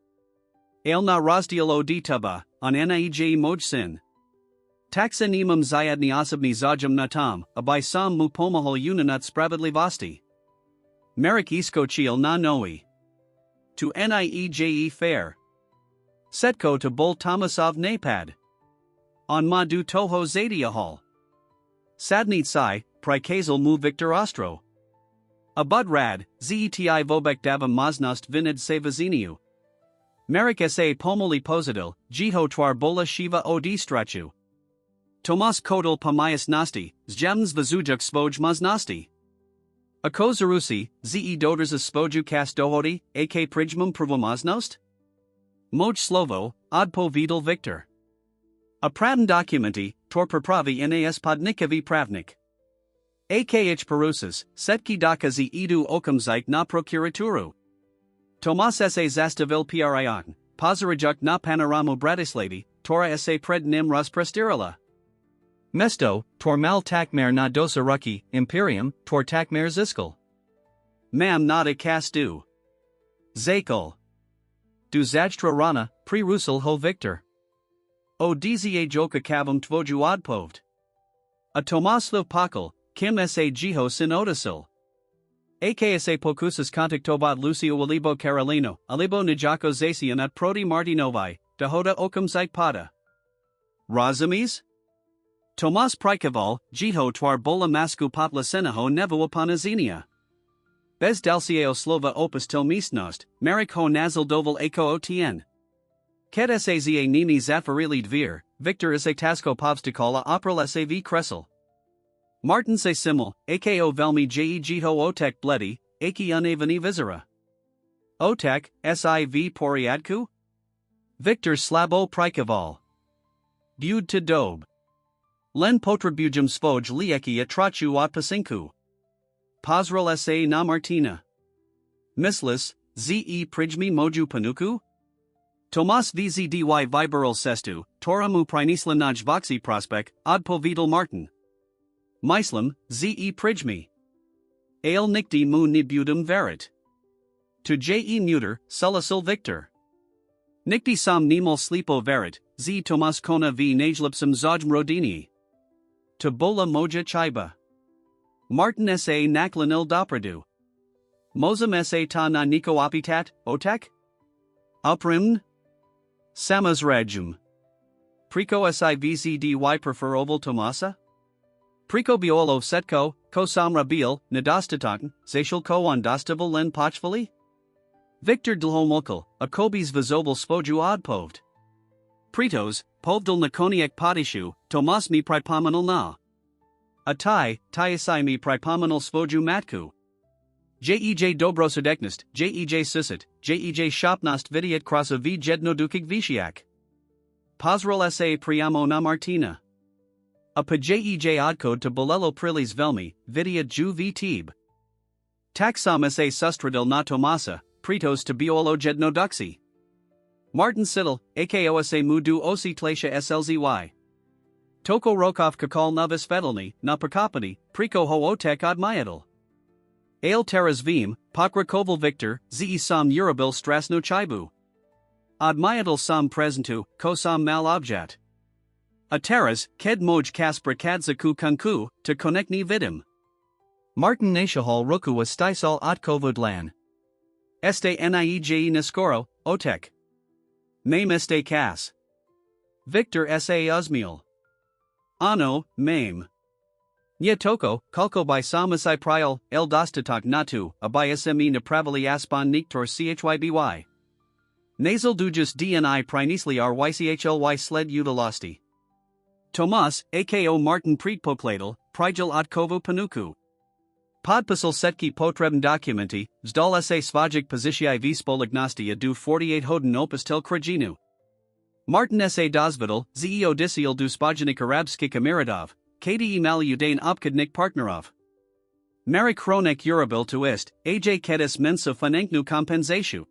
[SPEAKER 1] Ale na razdielo ditaba, on nij moj sin. Taxa nemum zayadni osobni zajam natam, abay sam mu pomahol unanat spravedlivosti. Marek iskochiel na noi. To nieje fair. Setko to bol Tomasov napad. On ma du toho zadia hall. Sadnit sai, prikazel mu Victor Ostro. A bud rad, zeti vobek davam maznost vinid sevaziniu. Marek sa pomoli positil, jiho twar bola shiva od strachu. Tomas kodal pamias nosti, zjamns vazujuk svoj maznosti. A kozarusi, ze doders a spoju kas dohodi, ak prijmum prvomaznost? Moj slovo, od povedal Victor. A praden documenti, tor pravi nas podnikavi pravnik. Akh perusas, setki dokazi edu okamzik na procuraturu. Tomas sa zastavil prion, pozarajuk na panoramo bratislavi, tora sa pred nim rasprestirila. Mesto, tor mal takmer na dosa ruki, imperium, tor takmer ziskal. Mam nada kastu. Zakal. Du zajtra rana, pre rusal ho Victor. O dzia joka kavam tvoju odpoved. A Tomaslo Pakal, Kim sa Jiho Sinodasil. AKSA Pokusas Kontaktobat Lucio Alibo Carolino, Alibo Nijako Zacian at Proti Martinovi, Dahoda Okum Pada. Razamis? Tomas Prikaval, Jiho Twar Bola Masku Patla Senaho Nevo Panazenia. Bez Dalcieo Slova Opus Til Misnost, Marik Ho Nazal Doval Eko Otien. Ket Saza Nini Zafarili Dvir, Victor Isa Tasko Povstikola April Sav Kressel. Martin Se Simil, Ako Velmi Jiho Otek Bledi, Aki Unavani Vizera. Otek, Siv Poriadku? Victor Slabo Prikaval. Bud to Dob. Len Potrabujum Svoj Lieki Atrachu Atpasinku. Pozrel sa na Martina. Mislis, Ze Prijmi Moju Panuku? Tomas Vzdy Viberal Sestu, Toramu Prinislanaj Voxi Prospect, Odpo Vidal Martin. Mislam, Ze Prijmi. Ale Nikdi Mu Nibudum Verit. To Je Muter, Sulasil Victor. Nikdi Sam Nimol Sleepo Verit, Z Tomas Kona V Najlipsum Zojm Rodini. To Bola Moja Chaiba. Martin sa Naklanil Dopradu. Mozam sa ta na Niko Apitat, Otek? Uprimn? Samas Rajum. Prico Sivzdy prefer oval Tomasa? Prico Biolo Setko, Ko Samra Bil, Nadastatan, Zacial Ko Ondastaval Len Pochvali? Victor Dlhomokal, Akobis Vizoval Spoju Odpoved. Pritos, Povdal Nakoniak Potishu, Tomas mi Pripominal na. Atai, Tyasai mi Pripominal Svoju Matku. Jej Dobrosadeknist, Jej Sisit, Jej Shopnast Vidiat Krasa V Jednodukig Vishiak. Pozrel sa Priamo na Martina. A pa Jej Odcode to Bolelo Prilis Velmi, Vidiat Ju V Tib. Taxam sa Sustradil na Tomasa, Pritos to Biolo Jednoduxi. Martin Siddle, Ako sa Mudu Osi Tlasha Slzy. Toko Rokov Kakal Novis Fedelni, na Prakopani, Prico Ho Otek Odmayadal. Ale Teras Vim, Pakra Koval Victor, Ze Sam Urabil Strasno Chaibu. Odmayadal Sam Presentu, Ko Sam Mal Objet. A Teras, Ked Moj Kaspra Kadzaku Kunku, to Konekni Vidim.
[SPEAKER 2] Martin Nashahal Roku was Stysal Otkovudlan.
[SPEAKER 1] Este Niej Niskoro, Otek. Mame Este Kas. Victor sa Uzmiel. Ano, Mame. Nyetoko, Kalko by Samasai Prial, El Dostatak Natu, Abayasemi Napravali Aspan Niktor Chyby. Nasal Dujas Dni Prinisli Rychly Sled Utilosti. Tomas, Ako Martin Predpokladal, Prigel Otkovo Panuku. Podpisal Setki Potrebn Documenti, Zdal sa Svajik Positii V Spolignosti Adu 48 Hoden Opus Tel Krajinu. Martin sa Dozvidal, Ze Odisial du Spojenik Arabski Kamiradov, Kde Maliudain Opkadnik Partnerov. Mary Kronek Urabil to Ist, Aj Kedis Mensa Fanenknu Kompensatu.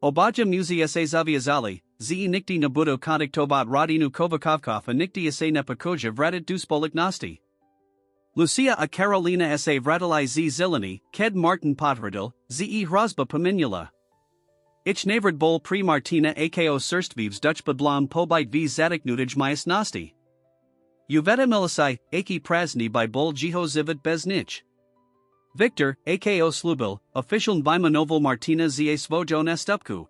[SPEAKER 1] Obaja Muzi sa Zaviazali, Ze Nikti Nabudo Kodik Tobat Radinu Kovakovkov and Nikti sa Nepakoja Vradit du Spolignosti. Lucia a Carolina sa Vradilai Z Zilani, Ked Martin Potverdil, Ze Hrozba Pominula. Ich Navrid Bol Pre Martina Ako Surstvivs Dutch Badblam Pobite V Zadik Nudij Myasnosti. Uveta Milisai, Aki Prazni by Bol Jiho Zivit Beznich. Victor, Ako Slubil, Official Vimanoval Martina Za Svojo Nestupku.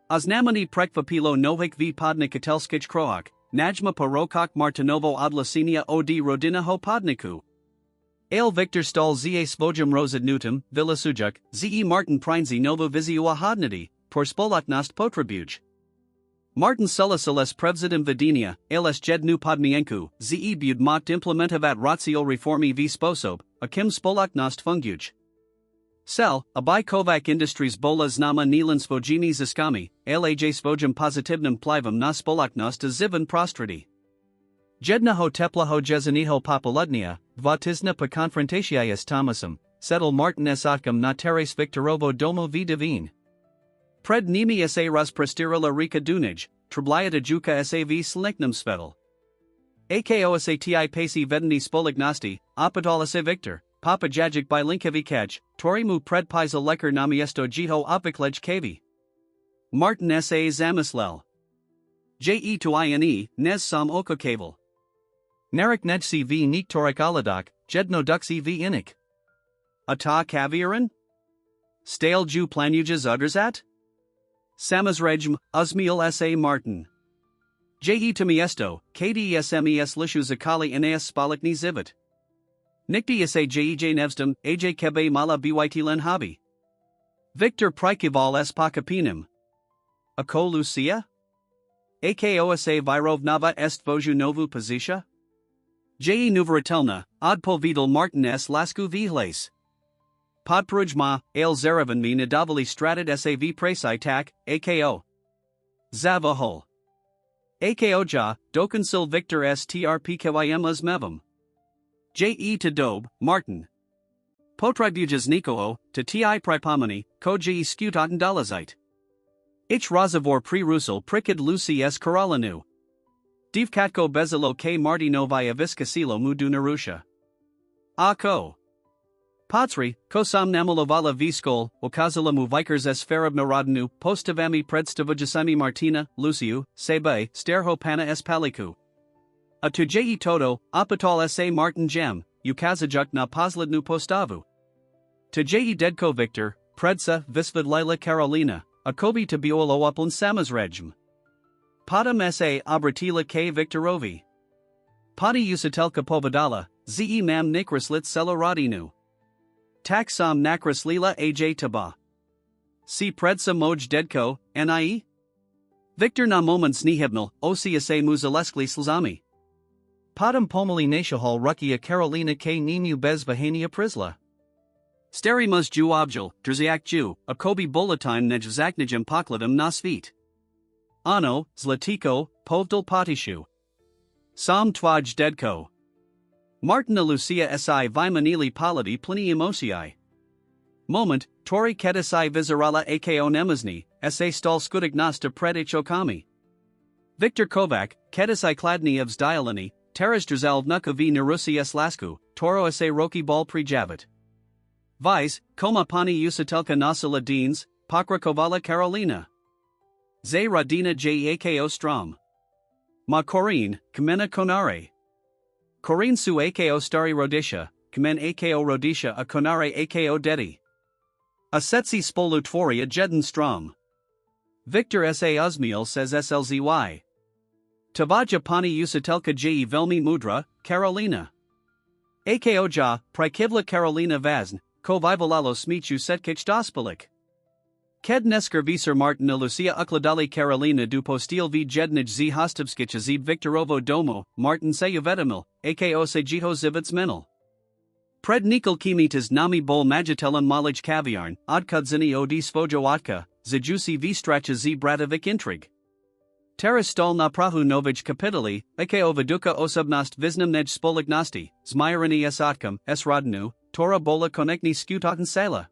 [SPEAKER 1] Oznamani Prekvapilo Novik V Podnik Katelskich Kroak, Najma Porokak Martinovo Odlasinia Od Rodina Ho Podniku. Ale Victor Stol Za Svojum Rosad Nutum, Villa Sujuk, Ze Martin Prinzi Novo Viziua Hodnity, Porspolaknost Potrabuj. Martin Sulasiles Prevzidim Vidinia, Ales Jednu Podmienku, Ze Bud Mot Implementavat Ratio Reformi V Sposob, Akim Spolaknost Funguj. Sel, Abai Kovac Industries Bola Znama Nilan Svojimi Ziskami, Laj Svojum Positivnum Plivum na Spolaknost Zivan Prostrati. Jedna ho teplaho jezaniho popoludnia, dvatizna pa konfrontatias Thomasum, settle Martin Otkam na teres Victorovo domo v divine. Pred nimi sa ras prestirila rika dunij, tribliata juka sa v slinknum svedal. Ako sa ti pasi vedeni spolignosti, opidala sa Victor, papa jajik by linkevi kaj, torimu pred pisa lekar namiesto jiho opiklej kavi. Martin sa zamislel. Je to ine, nes sam okacaval.
[SPEAKER 2] Narik nejsi v niktorik aladak, jedno duxi v inik.
[SPEAKER 1] Ata kaviaran? Stale ju planujas udrzat? Samazrejm, Uzmiel sa Martin. Je to miesto, kdsmes lishu zakali ineas spalikni zivit. Nikti sa jej nevstum, aj kebe mala bytlen hobby. Victor Prikival s pakapinum. Ako Lucia? Akosa Virovnava est voju novu pozisha? Je nuveritelna, odpovidal Martin s lasku vihles. Podprujma, ale zeravan mi nadavali stratit sav presi tak, ako. Zavahol. Ako ja, dokonsil Victor strpkym uzmevam. Je to dob, Martin. Potribujas nikoo, to ti pripomani, ko je skutaten dalazite. Ich razavor pre-rusal prikid lucy s karalanu. Divkatko bezalo k martinovaya viskasilo mudu narusha. Ako. Potsri, ko sam namalovala viskol, okazala mu vikers s farab narodnu, postavami predstavujasami Martina, Luciu, sebe, sterho pana s paliku. A tujei toto, apatol sa Martin gem, ukazajuk na poslednu postavu. Tujei dedko Victor, predsa, visvidlila Carolina, akobi to biolo upon samazrejm. Padam sa obratila k Victorovi. Padi usatelka povadala, ze mam nikraslit celoradinu. Tak sam nakras lila aj taba. Si predsa moj dedko, nie? Victor na moments nihibnal, osia muzaleskli slzami.
[SPEAKER 2] Padam pomali nashahal rukia Carolina k ninu bez vahania prisla.
[SPEAKER 1] Steri muz ju objal, drziak ju, akobi bulletin nejzaknijim pokladim na svit. Ano, zlatiko, povdal potishu. Sam twaj dedko. Martina Lucia si vimanili paladi plini emociai. Moment, tori kedisai vizarala ako nemazni, sa stal skudignasta predich okami. Victor Kovac, kedisai kladni of zdialani, teras drzalv nukovi narusi s lasku, toro sa roki bal prijavit. Vice, koma pani usatelka nasila deans, pakra kovala Carolina. Ze radina jako strom. Ma Corinne, kamena konare. Corinne su ako stari rodisha, kamen ako rodisha a konare ako dedi. A setsi spolu tvori a jeden strom. Victor sa Uzmiel says slzy. Tavaja pani usatelka je velmi mudra, Carolina. Ako ja, prikivla Carolina vazn, ko vivalalo smichu setkich dospalik. Ked nesker visar Martina Lucia ukladali Carolina du postil v jednij z hostovskicha z Viktorovo domo, Martin se uvetamil, ako se jiho zivits menil. Pred nikol kimitas nami bol magitelan malij kaviarn, odkudzini od svojo otka, zajusi v stracha z bratovic intrig. Teras stol na prahu novij kapitali, ako viduka osobnost visnam nej spolignosti, zmyrani s otkam, s rodnu, tora bola konekni skutaten sala.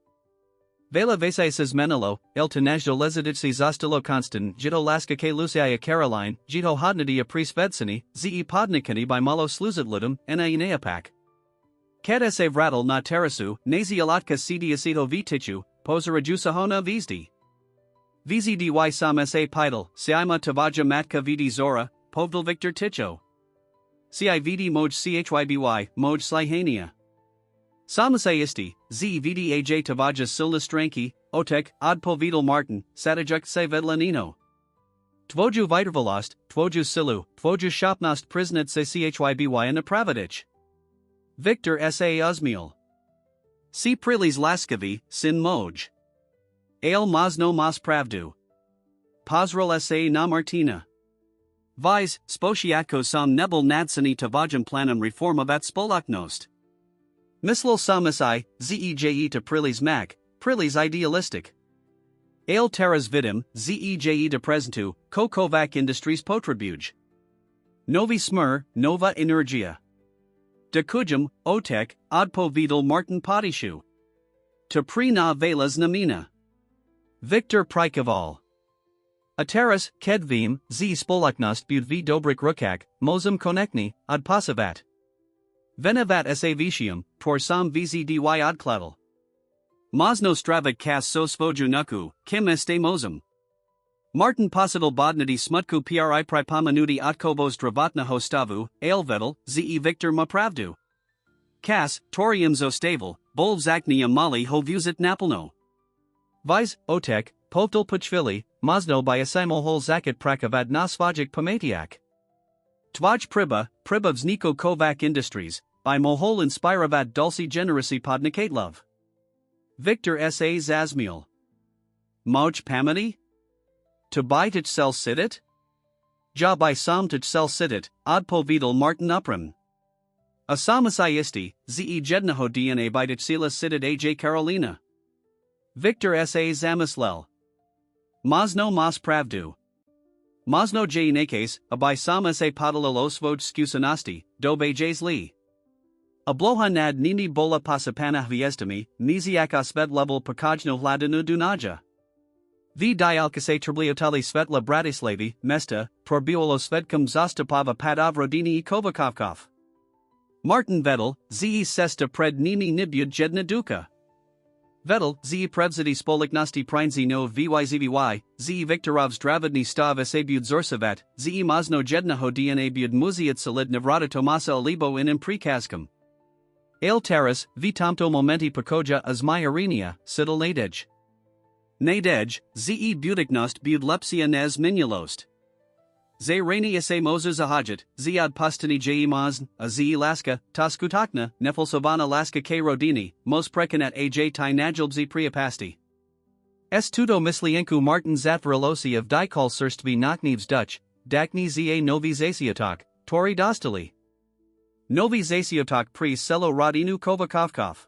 [SPEAKER 1] Vela vesaises menelo, el tenajdo leziditsi zostalo constant jito laska ke lucia Caroline, jito hodnity a prisvedsini, ze podnikani by malo sluzidludum, na ineapak. Kad se vratel na terasu, nazi alatka cdiasito vitichu, posarajusa vizdi. Vzdy sam sa pidal, siima tavaja matka vidi zora, povdal Victor ticho. Ci vidi moj chyby, moj slihania. Samasa isti, z vdaj tavaja silistranki, otek, odpovidal Martin, satajuk se vedlanino. Tvoju vitervalost, tvoju silu, tvoju shopnost priznat se chyby napravadich. Victor sa Uzmiel. Si prilis laskavi, sin moj. Ale mazno mas pravdu. Pozrel sa na Martina. Vis, spošiatko sam nebel nadsani tavajam planum reformavat spolaknost. Mislil samasai, zeje to prilis mak, prilis idealistic. Ale teras vidim, zeje to presentu, ko kovac industries potribuj. Novi smr, nova energia. De kujum, otek, odpo vidal Martin potishu. To pri na velas namina. Victor Prikaval. Ateras, kedvim, z spolaknost bud v dobrik rukak, mozum konekni, od pasavat. Venevat sa vitium, por sam vzdy odkladal. Mazno stravik kas so svoju nuku, kim este mozum. Martin posital bodnity smutku pri pripomenuti otkovo zdravotného stavu, ailvedel, ze Victor ma pravdu. Kas, torium zostavel, bol zaknium mali ho vuzit napolno. Viz, otek, povdel puchvili, mazno by asimolhol zakit prakavad nasvajik pomatiak. Tvaj priba vzniko Kovac Industries, by mohol inspiravad dulci generisi podnikatlov. Victor sa Zazmiel. Moj pamati? To buy tich sell sidit? Ja by sam tich sell sidit, odpo vidal Martin upram. Asamasaisti, ze jednaho dna by tich sila sidit aj Carolina. Victor sa Zamislel. Mazno mas pravdu. Mazno j nakes, by sam sa podalalos voj skusanasti, dobe js li. Abloha nad nini bola pasapana hviestami, niziak osved level pakajno hladinu dunaja. V dialkase tribliotali svetla Bratislavi, mesta, probiolo svedkum zastupava padov rodini Kovakovkov. Martin Vedel, ze sesta pred nini nibud jedna duka. Vedel, ze prevzity spoliknosti prinzi no vyzvy, ze Viktorov zdravodny stav bud zorsavat, ze mazno jednaho dna bud muziat solid navrata Tomasa Olibo in prikazkum. Ale taras, v tomto momenti pakoja azmyarinia, sidel nadej. Nadej, ze budiknost bud lepsia nez minulost. Ze rani sa mozer zahajat, ziad pastani je mazn, a ze laska, taskutakna, nefelsovana laska k rodini, mos prekanat aj ti najlbzi priapasti. Tudo mislienku Martin Zatvaralosi of dikol surstvi naknevs Dutch, dakni za novi zasiotok, tori dostali. Novi zasiotok pri selo rodinu Kovakovkov.